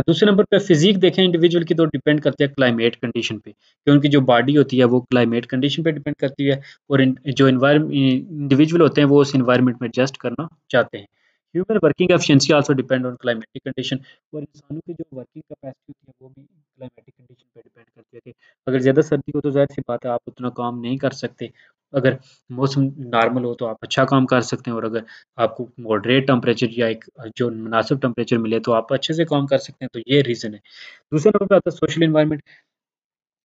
दूसरे नंबर पे फ़िज़ीक देखें इंडिविजुअल की, तो डिपेंड करती है क्लाइमेट कंडीशन पे, कि उनकी जो बॉडी होती है वो क्लाइमेट कंडीशन पे डिपेंड करती है, और जो इंडिविजुअल होते हैं वो उस एनवायरनमेंट में एडजस्ट करना चाहते हैं। Human working efficiency also depend on climatic condition, और इंसानों की जो वर्किंग कैपेसिटी होती है वो भी क्लाइमेटिक कंडीशन पे डिपेंड करती है, कि अगर ज़्यादा सर्दी हो तो ज़ाहिर-सी बात है आप उतना काम नहीं कर सकते। अगर मौसम नॉर्मल हो तो आप अच्छा काम कर सकते हैं, और अगर आपको मॉडरेट टेम्परेचर या एक जो मुनासिब टेम्परेचर मिले तो आप अच्छे से काम कर सकते हैं, तो ये रीज़न है। दूसरे नंबर पे आता है सोशल एनवायरनमेंट।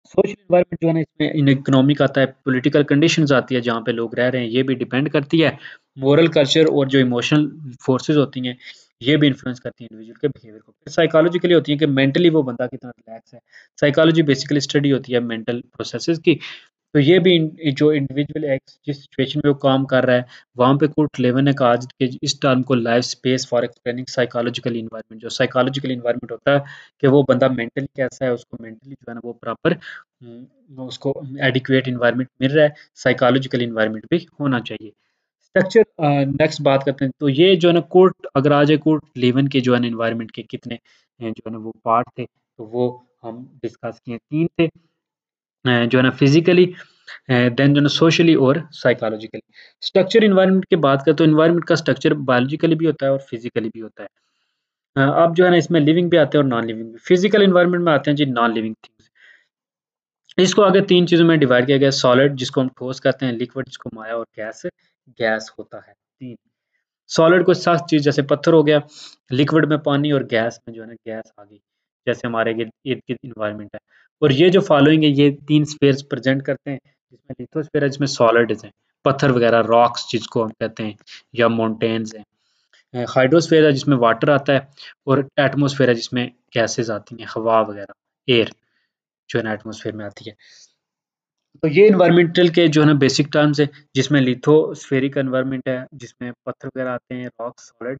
सोशल एनवायरनमेंट जो है ना, इसमें इन इकोनॉमिक आता है, पॉलिटिकल कंडीशंस आती है जहाँ पे लोग रह रहे हैं, ये भी डिपेंड करती है। मोरल कल्चर और जो इमोशनल फोर्सेस होती हैं, ये भी इन्फ्लुएंस करती हैं इंडिविजुअल के बिहेवियर को। फिर साइकोलॉजिकली होती है कि मेंटली वो बंदा कितना रिलैक्स है। साइकोलॉजी बेसिकली स्टडी होती है मेंटल प्रोसेसेस की। तो ये भी जो इंडिविजुअल एक्स जिस सिचुएशन में वो काम कर रहा है, वहाँ पे कुर्ट लेविन ने कहा आज के इस टर्म को life space for explaining psychological environment. जो साइकोलॉजिकल एनवायरनमेंट होता है कि वो बंदा मेंटली कैसा है, उसको मेंटली जो है ना वो प्रॉपर उसको एडिक्वेट एनवायरनमेंट मिल रहा है, साइकोलॉजिकल एनवायरनमेंट भी होना चाहिए। स्ट्रक्चर नेक्स्ट बात करते हैं, तो ये जो है ना कोर्ट, अगर आ जाए कोर्ट लेविन के जो है ना एनवायरनमेंट के कितने जो है ना वो पार्ट थे, तो वो हम डिस्कस किए, 3 थे। जो है ना फिजिकली, देन जो है ना सोशली और साइकोलॉजिकली। स्ट्रक्चर एनवायरनमेंट की बात करें तो एनवायरनमेंट का स्ट्रक्चर बायोलॉजिकली भी होता है और फिजिकली भी होता है। अब जो है ना इसमें लिविंग भी आते हैं और नॉन लिविंग भी। फिजिकल एनवायरनमेंट में आते हैं जी नॉन लिविंग थिंग्स। इसको आगे 3 चीज़ों में डिवाइड किया गया है, सॉलिड जिसको हम ठोस कहते हैं, लिक्विड जिसको माया, और गैस गैस होता है 3। सॉलिड कोई सख्त चीज़ जैसे पत्थर हो गया, लिक्विड में पानी, और गैस में जो है ना गैस आ गई, जैसे हमारे इर्द-गिर्द एनवायरनमेंट है। और ये जो फॉलोइंग है ये 3 स्फीयर्स प्रेज़ेंट करते हैं, जिसमें लिथोस्फीयर है जिसमें सॉलिड्स हैं, पत्थर वगैरह रॉक्स जिसको हम कहते हैं, या माउंटेन्स हैं। हाइड्रोस्फीयर है जिसमें वाटर आता है, और एटमॉस्फेयर है जिसमें गैसेज़ आती हैं, हवा वगैरह, एयर जो है ना एटमॉस्फेयर में आती है। तो ये एनवायरमेंटल के जो है ना बेसिक टर्म्स है, जिसमें लिथोस्फेरिक एनवायरनमेंट है, जिसमें पत्थर वगैरह आते हैं, रॉक, सॉलिड,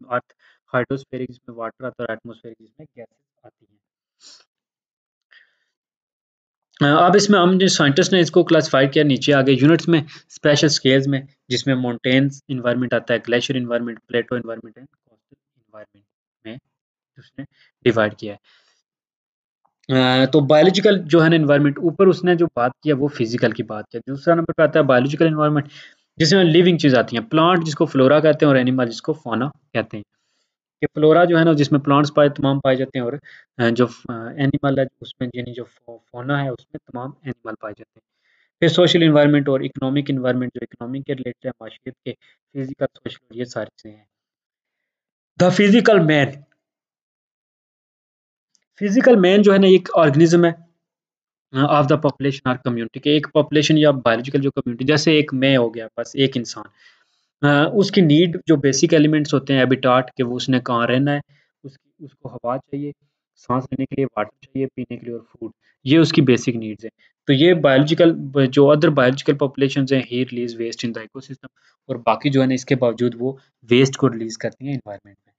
अर्थ, हाइड्रोस्फेरिक जिसमें वाटर आता है, और एटमॉस्फेरिक जिसमें गैसेस आती हैं। अब इसमें हम जो साइंटिस्ट ने इसको क्लासिफाई किया नीचे आगे यूनिट्स में, स्पेशल स्केल्स में, जिसमें माउंटेन्स एनवायरनमेंट आता है, glacier environment, plateau environment and coastal environment में उसने डिवाइड किया है। तो बायोलॉजिकल जो है ना एनवायरनमेंट, ऊपर उसने जो बात की है वो फिजिकल की बात की है। दूसरा नंबर पे आता है बायोलॉजिकल एनवायरनमेंट, जिसमें लिविंग चीज़ आती हैं, प्लांट जिसको फ्लोरा कहते हैं, और एनिमल जिसको फौना कहते हैं। ये फ्लोरा जो है ना जिसमें प्लांट्स तमाम पाए जाते हैं, और जो एनिमल है उसमें यानी जो फौना है उसमें तमाम एनिमल पाए जाते हैं। फिर सोशल एनवायरनमेंट और इकोनॉमिक एनवायरनमेंट, जो इकोनॉमिक के रिलेटेड है, माशियत के, फिजिकल, सोशल, ये सारी चीज़ें हैं। The physical man, physical man जो है ना एक ऑर्गेनिज्म है ऑफ द पॉपुलेशन और कम्युनिटी, के एक पॉपुलेशन या बायोलॉजिकल जो कम्युनिटी, जैसे एक मैं हो गया, बस एक इंसान, उसकी नीड जो बेसिक एलिमेंट्स होते हैं हैबिटाट के, वो उसने कहाँ रहना है, उसको हवा चाहिए, सांस लेने के लिए वाटर चाहिए, पीने के लिए और फूड, ये उसकी बेसिक नीड्स हैं। तो ये बायोलॉजिकल जो अदर बायोलॉजिकल पॉपुलेशंस हैं, he release waste in the ecosystem, और बाकी जो है ना इसके बावजूद वो वेस्ट को रिलीज करती हैं एनवायरनमेंट में।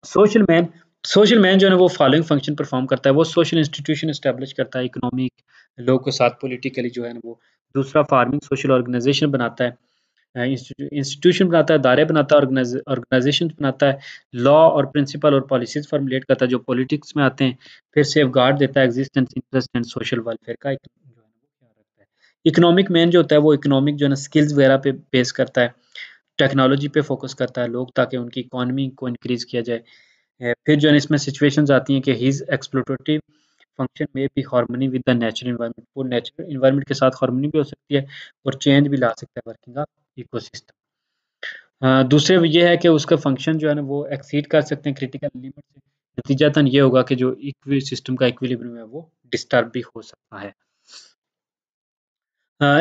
सोशल मैन, सोशल मैन जो है ना वो फॉलोइंग फंक्शन परफॉर्म करता है, वो सोशल इंस्टीट्यूशन एस्टेब्लिश करता है, इकोनॉमिक, लोगों के साथ पॉलिटिकली जो है ना वो। दूसरा फार्मिंग सोशल ऑर्गेनाइजेशन बनाता है, इंस्टीट्यूशन बनाता है, दायरे बनाता है, ऑर्गेनाइजेशन बनाता है, लॉ और प्रिंसिपल और पॉलिसीज फॉर्मुलेट करता है जो पॉलिटिक्स में आते हैं, फिर सेफ गार्ड देता है existence interest and social welfare का जो है ना वो ख्याल रखता है। इकोनॉमिक मैन जो होता है वो इकोनॉमिक जो है ना स्किल्स वगैरह पे बेस करता है, टेक्नोलॉजी पे फोकस करता है लोग, ताकि उनकी इकोनॉमी को इंक्रीज किया जाए। फिर जो है इसमें सिचुएशंस आती हैं कि हिज एक्सप्लोरेटिव फंक्शन में भी harmony with the natural environment, वो नेचुरल एनवायरनमेंट के साथ हार्मनी भी हो सकती है, और चेंज भी ला सकता है वर्किंग ऑफ इकोसिस्टम। दूसरे ये है कि उसका फंक्शन जो है ना वो एक्सीड कर सकते हैं क्रिटिकल लिमिट से, नतीजतन ये होगा कि जो इक्वी सिस्टम का इक्विलिब्रियम है वो डिस्टर्ब भी हो सकता है।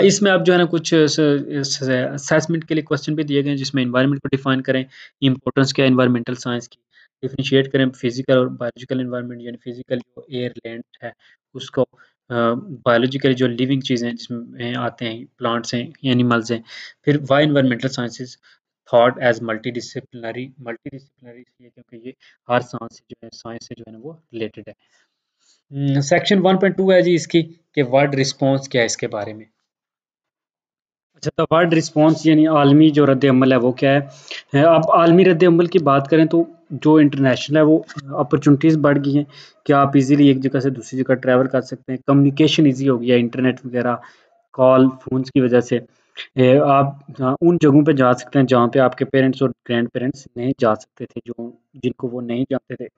इसमें अब जो है ना कुछ असेसमेंट के लिए क्वेश्चन भी दिए गए हैं, जिसमें एनवायरनमेंट को डिफाइन करें, इंपॉर्टेंस क्या है एनवायरमेंटल साइंस की, डिफरेंशिएट करें फिजिकल और बायोलॉजिकल एनवायरनमेंट, यानी फिजिकल जो एयर लैंड है उसको, बायोलॉजिकली जो लिविंग चीज़ें हैं जिसमें आते हैं, प्लांट्स हैं, एनिमल्स हैं। फिर why environmental sciences, thought as multidisciplinary इसलिए क्योंकि ये हर साइंस से जो है ना वो रिलेटेड है। सेक्शन 1.2 है जी इसकी कि वर्ड रिस्पॉन्स क्या है इसके बारे में। अच्छा, तो वर्ड रिस्पॉन्स यानी आलमी जो रद्द अमल है वो क्या है। अब आलमी रद्द अमल की बात करें तो जो इंटरनेशनल है वो अपॉर्चुनिटीज़ बढ़ गई हैं कि आप इजीली एक जगह से दूसरी जगह ट्रैवल कर सकते हैं, कम्युनिकेशन इजी हो गया है इंटरनेट वगैरह कॉल फोन्स की वजह से। आप उन जगहों पे जा सकते हैं जहाँ पे आपके पेरेंट्स और ग्रैंड पेरेंट्स नहीं जा सकते थे, जो जिनको वो नहीं जानते थे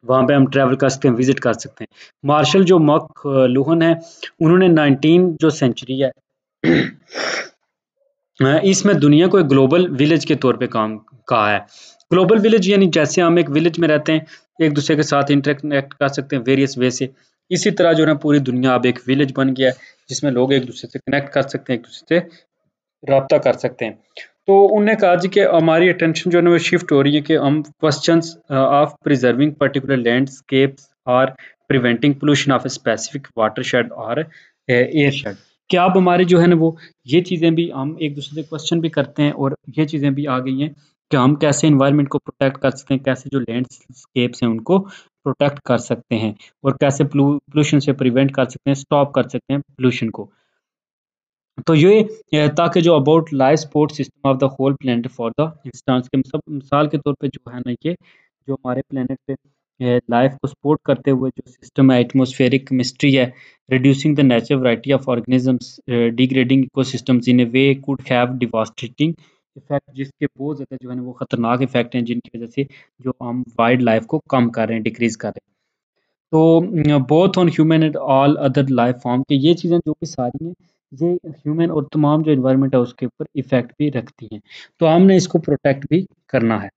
वहाँ पे हम ट्रैवल कर सकते हैं, विजिट कर सकते हैं। मार्शल जो मक लुहन है, उन्होंने 19 जो सेंचुरी है इसमें दुनिया को एक ग्लोबल विलेज के तौर पे काम कहा है। ग्लोबल विलेज यानी जैसे हम एक विलेज में रहते हैं, एक दूसरे के साथ इंटरेक्ट कर सकते हैं वेरियस वे से। इसी तरह जो है ना पूरी दुनिया अब एक विलेज बन गया है जिसमें लोग एक दूसरे से कनेक्ट कर सकते हैं, एक दूसरे से राब्ता कर सकते हैं। तो उन्होंने कहा जी कि हमारी अटेंशन जो है ना वो शिफ्ट हो रही है कि हम questions of preserving particular landscapes और preventing pollution of a specific watershed और एयरशेड। क्या अब हमारी जो है ना वो ये चीज़ें भी हम एक दूसरे से क्वेश्चन भी करते हैं और ये चीज़ें भी आ गई हैं कि हम कैसे इन्वायरमेंट को प्रोटेक्ट कर सकते हैं, कैसे जो लैंडस्केप्स हैं उनको प्रोटेक्ट कर सकते हैं और कैसे पोल्यूशन से प्रिवेंट कर सकते हैं, स्टॉप कर सकते हैं पोल्यूशन को। तो ये ताकि जो about life support system of the whole planet for the instance के सब मिसाल के तौर पे जो है ना ये जो हमारे प्लेनेट पे लाइफ को सपोर्ट करते हुए जो सिस्टम है एटमॉस्फेरिक केमिस्ट्री है, reducing the natural variety of organisms, degrading ecosystems in A way could have devastating effect, जिसके बहुत ज़्यादा जो है ना वो खतरनाक इफेक्ट हैं जिनकी वजह से जो हम वाइल्ड लाइफ को कम कर रहे हैं, डिक्रीज कर रहे हैं। तो both on human and all other life form के ये चीज़ें जो कि सारी हैं ये ह्यूमन और तमाम जो एनवायरनमेंट है उसके ऊपर इफ़ेक्ट भी रखती हैं। तो हमने इसको प्रोटेक्ट भी करना है।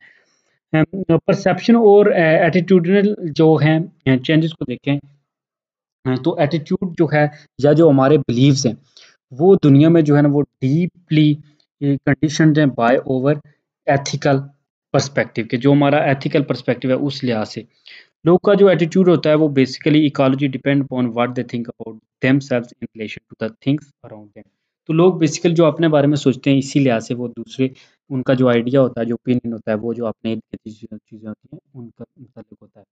परसेप्शन और एटीट्यूडनल जो हैं चेंजेस को देखें तो एटीट्यूड जो है या जो हमारे बिलीव्स हैं वो दुनिया में जो है ना वो डीपली कंडीशनड हैं बाय ओवर एथिकल पर्सपेक्टिव के जो हमारा एथिकल पर्सपेक्टिव है उस लिहाज से। लोग का जो एटीट्यूड होता है वो basically ecology depend upon what they think about themselves in relation to the things around them. तो लोग बेसिकली जो अपने बारे में सोचते हैं इसी लिहाज से वो दूसरे उनका जो आइडिया होता है, जो ओपिनियन होता है, वो जो अपने इर्द-गिर्द चीज़ें होती हैं उनका मुताबिक होता है।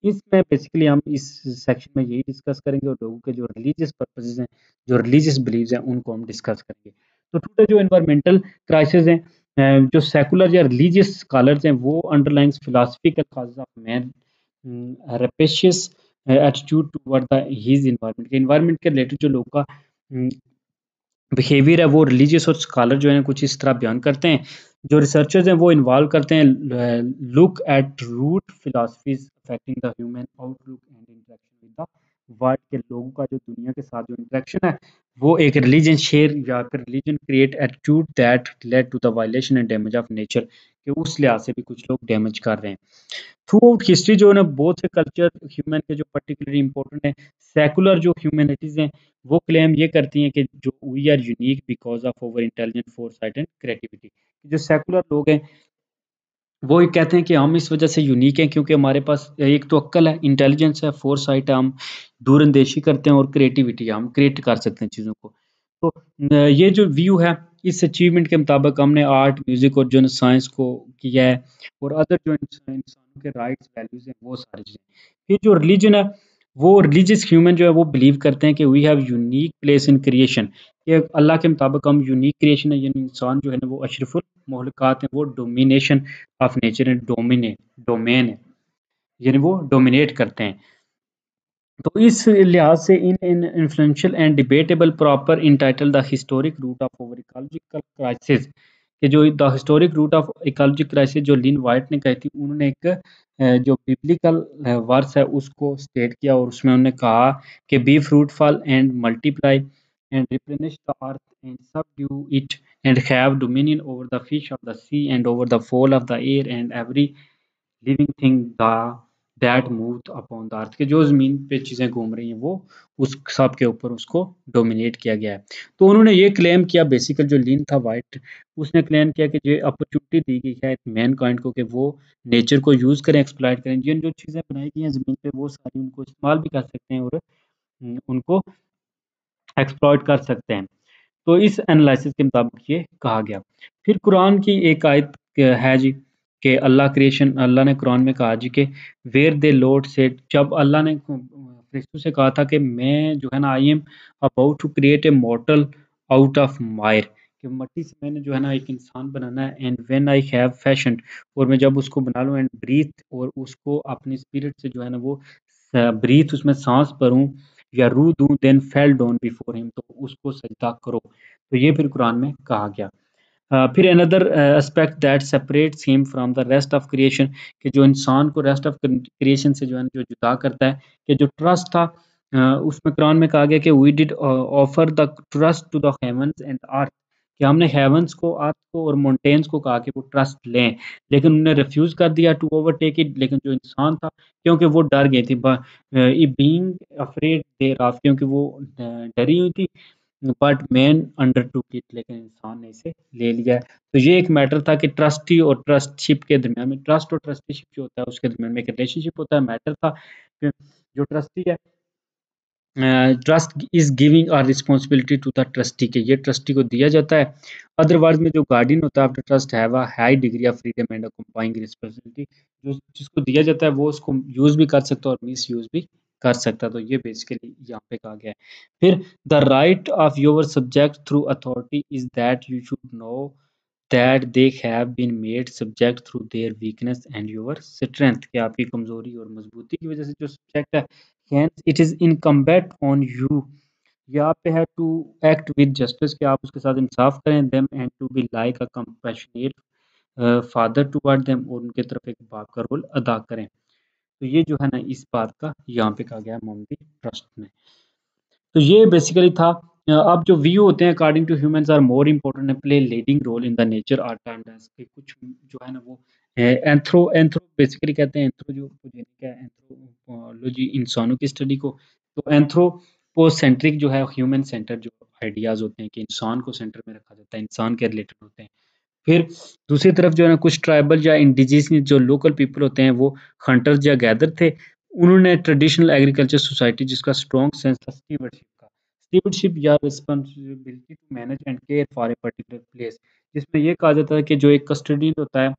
इसमें बेसिकली हम इस सेक्शन में यही डिस्कस करेंगे और लोगों के जो रिलीजियस पर्पसेस हैं, जो रिलीजियस बिलीव्स हैं उनको हम डिस्कस करेंगे। तो टुडे जो एनवायरमेंटल क्राइसिस हैं जो सेकुलर या रिलीजियस स्कॉलर्स हैं वो underlying philosophical causes of man rapacious attitude toward the his environment के रिलेटेड जो लोगों का बिहेवियर है वो रिलीजियस और स्कॉलर जो है कुछ इस तरह बयान करते हैं। जो रिसर्चर्स हैं वो इन्वॉल्व करते हैं look at root philosophies affecting the human outlook and interaction with the world के लोगों का जो दुनिया के साथ जो इंटरेक्शन है वो एक रिलीजन शेयर या फिर religion create attitude that led to the violation and damage of nature के उस लिहाज से भी कुछ लोग डैमेज कर रहे हैं। थ्रू आउट हिस्ट्री जो है ना बहुत से कल्चर ह्यूमन के जो पर्टिकुलरली इंपॉर्टेंट है सेकुलर जो ह्यूमैनिटीज हैं वो क्लेम ये करती हैं कि जो we are unique because of over intelligent foresight and creativity. जो सेकुलर लोग हैं वो ये कहते हैं कि हम इस वजह से यूनिक हैं क्योंकि हमारे पास एक तो अक्ल है, इंटेलिजेंस है, फोरसाइट है, हम दूरंदेशी करते हैं और क्रिएटिविटी है, हम क्रिएट कर सकते हैं चीज़ों को। तो ये जो व्यू है इस अचीवमेंट के मुताबिक हमने आर्ट, म्यूज़िक और जो है साइंस को किया है और अदर जो इंसानों के राइट्स, वैल्यूज़ हैं वो सारी चीज़ें। फिर जो रिलीजन है वो रिलीजियस ह्यूमन जो है वो बिलीव करते हैं कि we have unique place in creation. ये अल्लाह के मुताबिक हम यूनिक क्रिएशन है यानी इंसान जो है ना वो अशरफुल मखलूक़ात हैं, वो domination of nature and domain है, यानी वो डोमिनेट करते हैं। तो इस लिहाज से an influential and debatable proper entitle the historic root of over ecological crisis कि जो the historic root of ecological crisis जो लिन वाइट ने कही थी उन्होंने एक जो बिब्लिकल वर्स है उसको स्टेट किया और उसमें उन्होंने कहा कि be fruitful and multiply and replenish the earth and subdue it and have dominion over the fish of the sea and over the fowl of the air and every living thing the that moved upon the earth के जो ज़मीन पे चीज़ें घूम रही हैं वो उस सब के ऊपर उसको डोमिनेट किया गया है। तो उन्होंने ये क्लेम किया बेसिकली जो लिन था वाइट उसने क्लेम किया कि ये अपॉर्चुनिटी दी गई है मैनकाइंड को कि वो नेचर को यूज़ करें, एक्सप्लॉइट करें। जिन जो चीज़ें बनाई गई हैं ज़मीन पे वो सारी उनको इस्तेमाल भी कर सकते हैं और उनको एक्सप्लॉइट कर सकते हैं। तो इस एनालिसिस के मुताबिक ये कहा गया। फिर कुरान की एक आयत है जी कि अल्लाह ने कुरान में कहा जी कि वेयर दे लॉर्ड सेड, जब अल्लाह ने फरिश्तों से कहा था कि मैं जो है ना I am about to create a mortal out of mire, कि मट्टी से मैंने जो है ना एक इंसान बनाना है, and when I have fashion, और मैं जब उसको बना लूँ, एंड ब्रीथ, और उसको अपनी स्पिरिट से जो है ना वो ब्रीथ उसमें सांस भरूं या रूह दूं, then fell down before him, तो उसको सजदा करो। तो ये फिर कुरान में कहा गया। फिर another aspect that separates him from the rest of creation, कि जो इंसान को रेस्ट ऑफ क्रिएशन से जो है जो जुदा करता है, कि जो ट्रस्ट था उसमें कुरान में कहा गया कि we did offer the trust to the heavens and earth, कि हमने हेवंस को, अर्थ को और माउंटेन्स को कहा कि वो ट्रस्ट लें, लेकिन उन्होंने रिफ्यूज कर दिया टू ओवरटेक इट। लेकिन जो इंसान था, क्योंकि वो डर गई थी, बीइंग अफ्रेड देयर ऑफ, क्योंकि वो डरी हुई थी, बट मैन अंडरटूक इट, लेकिन इंसान ने इसे ले लिया है। तो ये एक मैटर था कि ट्रस्टी और ट्रस्टशिप के दरमियान में, ट्रस्ट और ट्रस्टीशिप जो होता है उसके दरमियान में एक रिलेशनशिप होता है, मैटर था कि जो ट्रस्टी है, trust is giving a responsibility to the trustee, के ये ट्रस्टी को दिया जाता है। अदरवाइज में जो गार्डियन होता है after trust have a high degree of freedom and accompanying responsibility, जो जिसको दिया जाता है वो उसको यूज भी कर सकता है और मिस यूज भी कर सकता है। तो ये बेसिकली यहाँ पे कहा गया है। फिर the right of your subject through authority is that you should know that they have been made subject through their weakness and your strength, कि आपकी कमजोरी और मजबूती की वजह से जो सब्जेक्ट है, hence it is incumbent on you, ये आप पे है टू एक्ट विद जस्टिस, कि आप उसके साथ इंसाफ करें, them and to be like a compassionate father toward them, और उनके तरफ एक बाप का रोल अदा करें। तो ये जो है ना इस बात का यहाँ पे कहा गया है मोमडी ट्रस्ट में। तो ये बेसिकली था। अब जो व्यू होते हैं according to humans are more important and play leading role in the nature are timed age, के कुछ जो है ना वो एंथ्रो एंथ्रो बेसिकली कहते हैं, एंथ्रो जो क्या है, एंथ्रोपोलॉजी इंसानों की स्टडी को, तो एंथ्रोपोसेंट्रिक जो है ह्यूमन सेंटर जो आइडियाज होते हैं कि इंसान को सेंटर में रखा जाता है, इंसान के रिलेटेड होते हैं। फिर दूसरी तरफ जो है ना कुछ ट्राइबल या इंडिजिनियस जो लोकल पीपल होते हैं वो हंटर्स या गैदर थे, उन्होंने ट्रेडिशनल एग्रीकल्चर सोसाइटी जिसका स्ट्रॉन्ग सेंस था स्टीवर्डशिप का, स्टीवर्डशिप या responsibility to manage and care for a particular place, जिसमें ये कहा जाता है कि जो एक कस्टोडियन होता है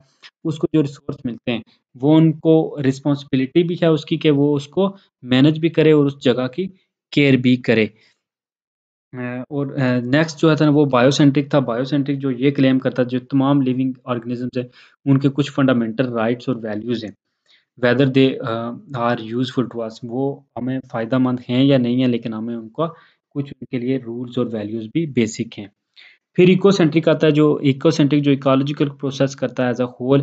उसको जो रिसोर्स मिलते हैं वो उनको रिस्पॉन्सिबिलिटी भी है उसकी कि वो उसको मैनेज भी करे और उस जगह की केयर भी करे। और नेक्स्ट जो है था ना वो बायोसेंट्रिक था। बायोसेंट्रिक जो ये क्लेम करता है जो तमाम लिविंग ऑर्गेनिजम्स हैं उनके कुछ फंडामेंटल राइट्स और वैल्यूज़ हैं, whether they are useful to us, वो हमें फ़ायदेमंद हैं या नहीं है, लेकिन हमें उनका कुछ उनके लिए रूल्स और वैल्यूज़ भी बेसिक हैं। फिर इकोसेंट्रिक आता है, जो इकोसेंट्रिक जो इकोलॉजिकल प्रोसेस करता है एज अ होल,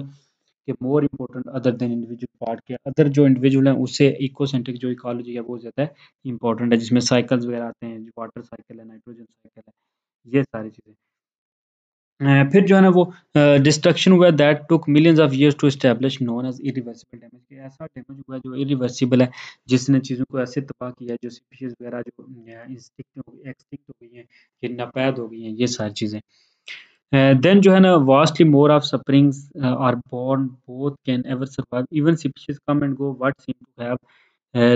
के more important other than individual part, के अदर जो इंडिविजुअल हैं उससे इकोसेंट्रिक जो इकोलॉजी है वो ज़्यादा इम्पोर्टेंट है, जिसमें साइकिल्स वगैरह आते हैं, जो वाटर साइकिल है, नाइट्रोजन साइकिल है, ये सारी चीज़ें। फिर जो है ना वो डिस्ट्रक्शन हुआ that took millions of years to establish known as irreversible damage, कि ऐसा डैमेज हुआ जो इरिवर्सिबल है, जिसने चीज़ों को ऐसे तबाह किया, जो स्पीशीज वगैरह जो एक्सटिंक्ट हो गई हैं, ये नापैद हो गई हैं, ये सारी चीज़ें। देन जो है ना vastly more of sufferings are born both can ever survive, even species come and go what seem to have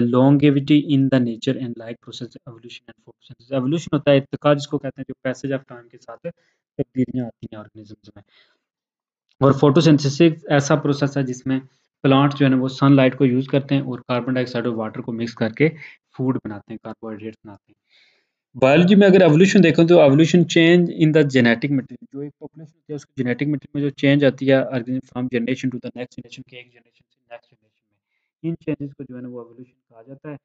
longevity in the nature and like process evolution and photosynthesis. Evolution होता है इर्तिका, जिसको कहते हैं जो passage of time के साथ तब्दीलियाँ आती हैं ऑर्गेनिजम्स में, और फोटोसिंथेसिस ऐसा प्रोसेस है जिसमें प्लांट्स जो है ना वो सनलाइट को यूज़ करते हैं और कार्बन डाइऑक्साइड और वाटर को मिक्स करके फूड बनाते हैं, कार्बोहाइड्रेट्स बनाते हैं। बायोलॉजी में अगर एवोल्यूशन देखें तो evolution change in the genetic material, जो एक पॉपुलेशन होती है उसकी जेनेटिक मटेरियल में जो चेंज आती है organism from generation to the next generation, के एक जनरेशन से नेक्स्ट जनरेशन में, इन चेंजेस को जो है ना वो एवोल्यूशन कहा जाता है।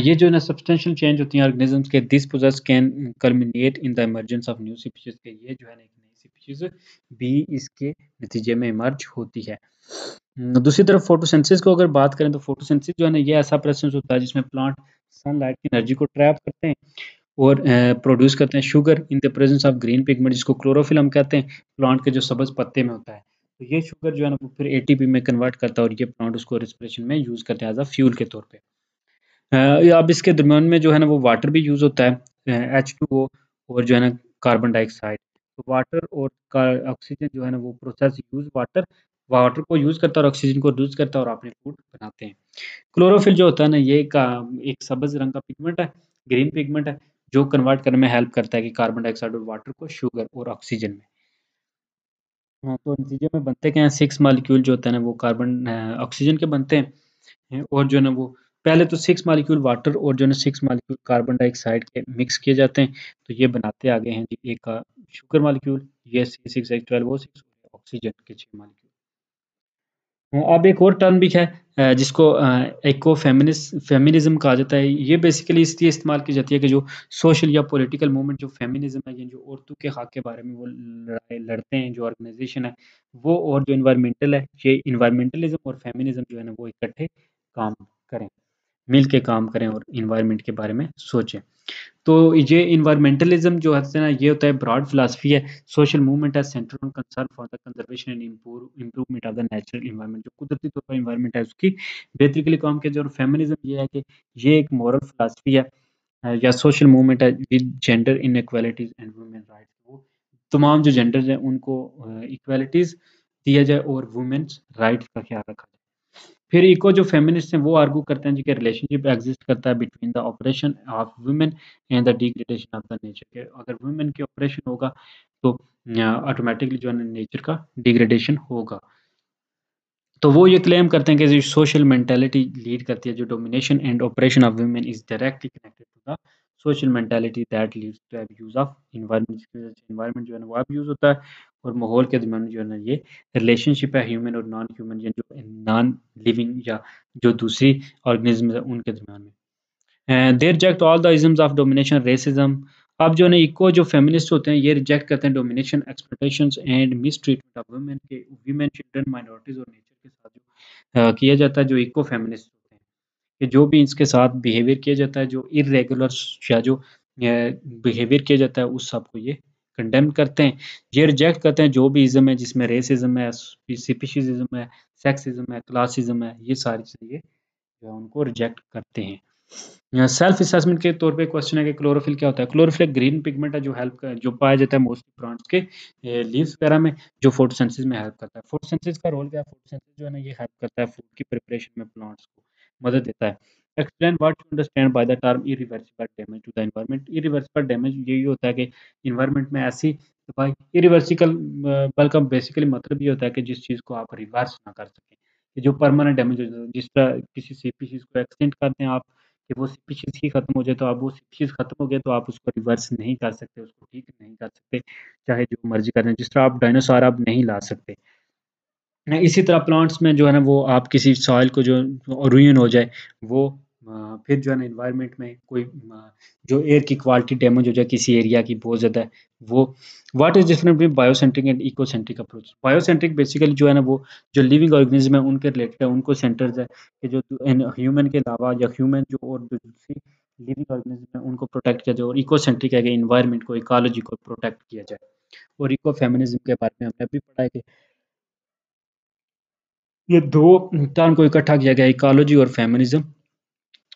ये जो है ना सब्सटेंशियल चेंज होती हैं ऑर्गेनिजम्स के, this process can culminate in the emergence of new species, के ये जो है ना एक नई स्पीशीज भी इसके नतीजे में इमर्ज होती है। दूसरी तरफ फोटोसिंथेसिस को अगर बात करें तो फोटोसिंथेसिस जो है ना ये ऐसा प्रोसेस होता है जिसमें प्लांट सनलाइट की एनर्जी को ट्रैप करते हैं और प्रोड्यूस करते हैं sugar in the presence of green pigment, जिसको क्लोरोफिल हम कहते हैं, प्लांट के जो सब्ज पत्ते में होता है। तो ये शुगर जो है ना वो फिर एटीपी में कन्वर्ट करता है और ये प्लांट उसको रेस्पिरेशन में यूज करते हैं एज अ फ्यूल के तौर पे। अब इसके दरमियान में जो है ना वो वाटर भी यूज़ होता है, H2O और जो है ना कार्बन डाइऑक्साइड। तो वाटर और ऑक्सीजन जो है ना वो प्रोसेस यूज़ वाटर वाटर को यूज़ करता है और ऑक्सीजन को यूज़ करता है और अपने फूड बनाते हैं। क्लोरोफिल जो होता है ना ये एक सब्ज रंग का पिगमेंट है, ग्रीन पिगमेंट है, जो कन्वर्ट करने में हेल्प करता है कि कार्बन डाइऑक्साइड और वाटर को शुगर और ऑक्सीजन में। हाँ, तो नतीजे में बनते क्या हैं, 6 मॉलिक्यूल जो होते हैं ना वो कार्बन ऑक्सीजन के बनते हैं और जो है ना वो पहले तो 6 मॉलिक्यूल वाटर और जो है ना 6 मॉलिक्यूल कार्बन डाइऑक्साइड के मिक्स किए जाते हैं, तो ये बनाते आगे हैं जी एक शुगर मॉलिक्यूल, ये C6H12O6 ऑक्सीजन के 6 मॉलिक्यूल। अब एक और टर्म भी है जिसको इको फेमिनिज़्म कहा जाता है। ये बेसिकली इसलिए इस्तेमाल की जाती है कि जो सोशल या पॉलिटिकल मूवमेंट जो फेमिनिज़्म है, ये जो औरतों के हक़ के बारे में वो लड़ाई लड़ते हैं, जो ऑर्गेनाइज़ेशन है, वो और जो एनवायरमेंटल है, ये एनवायरमेंटलिज़्म और फेमिनिज़्म जो है ना, वो इकट्ठे काम करें, मिल के काम करें और एनवायरनमेंट के बारे में सोचें। तो ये एनवायरमेंटलिज्म जो है ना, ये होता है ब्रॉड फिलॉसफी है, सोशल मूवमेंट है central on concern for the conservation and improvement of the natural environment, जो कुदरती तौर पर एनवायरनमेंट है उसकी बेहतरी के लिए काम किया जाए। और फेमिनिज्म ये है कि ये एक मॉरल फिलॉसफी है या सोशल मूवमेंट है with gender inequalities and women rights, वो तमाम जो जेंडर्स हैं उनको इक्वालिटीज दिया जाए और वुमेन्स राइट्स का ख्याल रखा जाए। फिर इको जो फेमिनिस्ट हैं वो आर्ग्यू करते हैं जी कि रिलेशनशिप एग्जिस्ट करता है between the operation of women and the degradation of the nature, के अगर वुमेन की ऑपरेशन होगा तो ऑटोमेटिकली जो है नेचर का डिग्रेडेशन होगा। तो वो ये क्लेम करते हैं कि जो सोशल मेंटालिटी लीड करती है, जो domination and operation of women is directly connected to the social mentality that leads to abuse of environment, जिसकी वजह से एनवायरनमेंट जो है ना वो अब्यूज होता है और माहौल के दरमियान जो है ना ये रिलेशनशिप है ह्यूमन और नॉन ह्यूमन या जो नॉन लिविंग या जो दूसरी ऑर्गेनिज्म है उनके दरमियान में। They reject all the isms of domination, racism. अब जो है ना इको जो फेमिनिस्ट होते हैं ये रिजेक्ट करते हैं domination, exploitations and mistreatment of women के, वुमेन, चिल्ड्रन, माइनॉरिटीज़ और नेचर के साथ जो किया जाता है, जो इको फेमिनिस्ट होते हैं कि जो भी इसके साथ बिहेवियर किया जाता है, जो इर्रेगुलर या जो बिहेवियर किया जाता है उस सब को ये कंडेम करते हैं। ये रिजेक्ट करते हैं जो भी इज़्म है जिसमें रेसिज्म है, स्पीशीज़िज्म है, सेक्सिज्म है, क्लासिज्म है, ये सारी चीज़ें ये उनको रिजेक्ट करते हैं। सेल्फ असेसमेंट के तौर पे क्वेश्चन है कि क्लोरोफिल क्या होता है? क्लोरोफिल एक ग्रीन पिगमेंट है जो जो पाया जाता है मोस्टली प्लांट्स के लीव्स वगैरह में, जो फोटोसिंथेसिस में हेल्प करता है। फोटोसिंथेसिस का रोल क्या है? फोटोसिंथेसिस जो है ना ये हेल्प करता है फूड की प्रिपरेशन में, प्लांट्स को मदद देता है। Explain what you understand by the term irreversible damage to the environment. Irreversible damage यही होता है कि एनवायरनमेंट में ऐसी तबाही, इरिवर्सिबल बल का बेसिकली मतलब ये होता है कि जिस चीज़ को आप रिवर्स ना कर सकें, कि जो परमानेंट डैमेज हो जाए, जिस तरह किसी स्पीशीज़ को एक्सटेंड करते हैं आप कि वो स्पीशीज़ ही खत्म हो जाए, तो अब वो स्पीशीज़ खत्म हो गया तो आप उसको रिवर्स नहीं कर सकते, उसको ठीक नहीं कर सकते, चाहे जो मर्ज़ी करें। जिस तरह आप डायनासोर अब नहीं ला सकते। इसी तरह प्लांट्स में जो है ना वो आप किसी सॉइल को जो रुइन हो जाए, वो फिर जो है ना एनवायरनमेंट में कोई जो एयर की क्वालिटी डैमेज हो जाए किसी एरिया की बहुत ज़्यादा, वो what is different between biocentric and ecocentric approach? Biocentric basically जो है ना वो जो लिविंग ऑर्गेनिज्म है उनके रिलेटेड है, उनको सेंटर्स है कि जो ह्यूमन के अलावा या ह्यूमन जो और जो दूसरी लिविंग ऑर्गेनिज्म है उनको प्रोटेक्ट किया जाए, और इकोसेंट्रिक है कि एनवायरनमेंट को, इकोलॉजी को प्रोटेक्ट किया जाए। और इको फेमिनिज्म के बारे में हमने अभी पढ़ा है कि ये 2 टर्म को इकट्ठा किया गया है, इकोलॉजी और फेमिनिज़्म,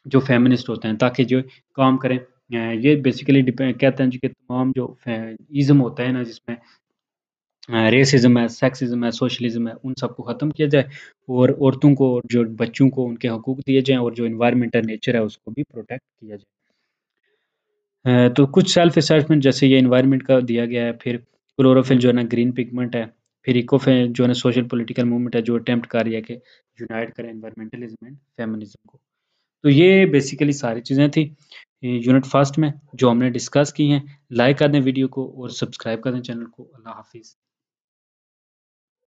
जो फेमिनिस्ट होते हैं ताकि जो काम करें। ये बेसिकली कहते हैं जी कि तमाम जो इज़्म होता है ना जिसमें रेसिज़्म है, सेक्सिज़्म है, सोशलिज़्म है, उन सबको ख़त्म किया जाए और औरतों को, जो बच्चों को उनके हकूक दिए जाएँ और जो एनवायरनमेंट है, नेचर है, उसको भी प्रोटेक्ट किया जाए। तो कुछ सेल्फ असेसमेंट जैसे ये एनवायरनमेंट का दिया गया है, फिर क्लोरोफिल जो है ना ग्रीन पिगमेंट है, फिर इकोफे जो है ना सोशल पॉलिटिकल मूवमेंट है जो अटेम्प्ट कर रही है कि यूनाइट करें एनवायरमेंटलिज्म एंड फेमिनिज्म को। तो ये बेसिकली सारी चीज़ें थी यूनिट फर्स्ट में जो हमने डिस्कस की हैं। लाइक कर दें वीडियो को और सब्सक्राइब कर दें चैनल को। अल्लाह हाफिज़।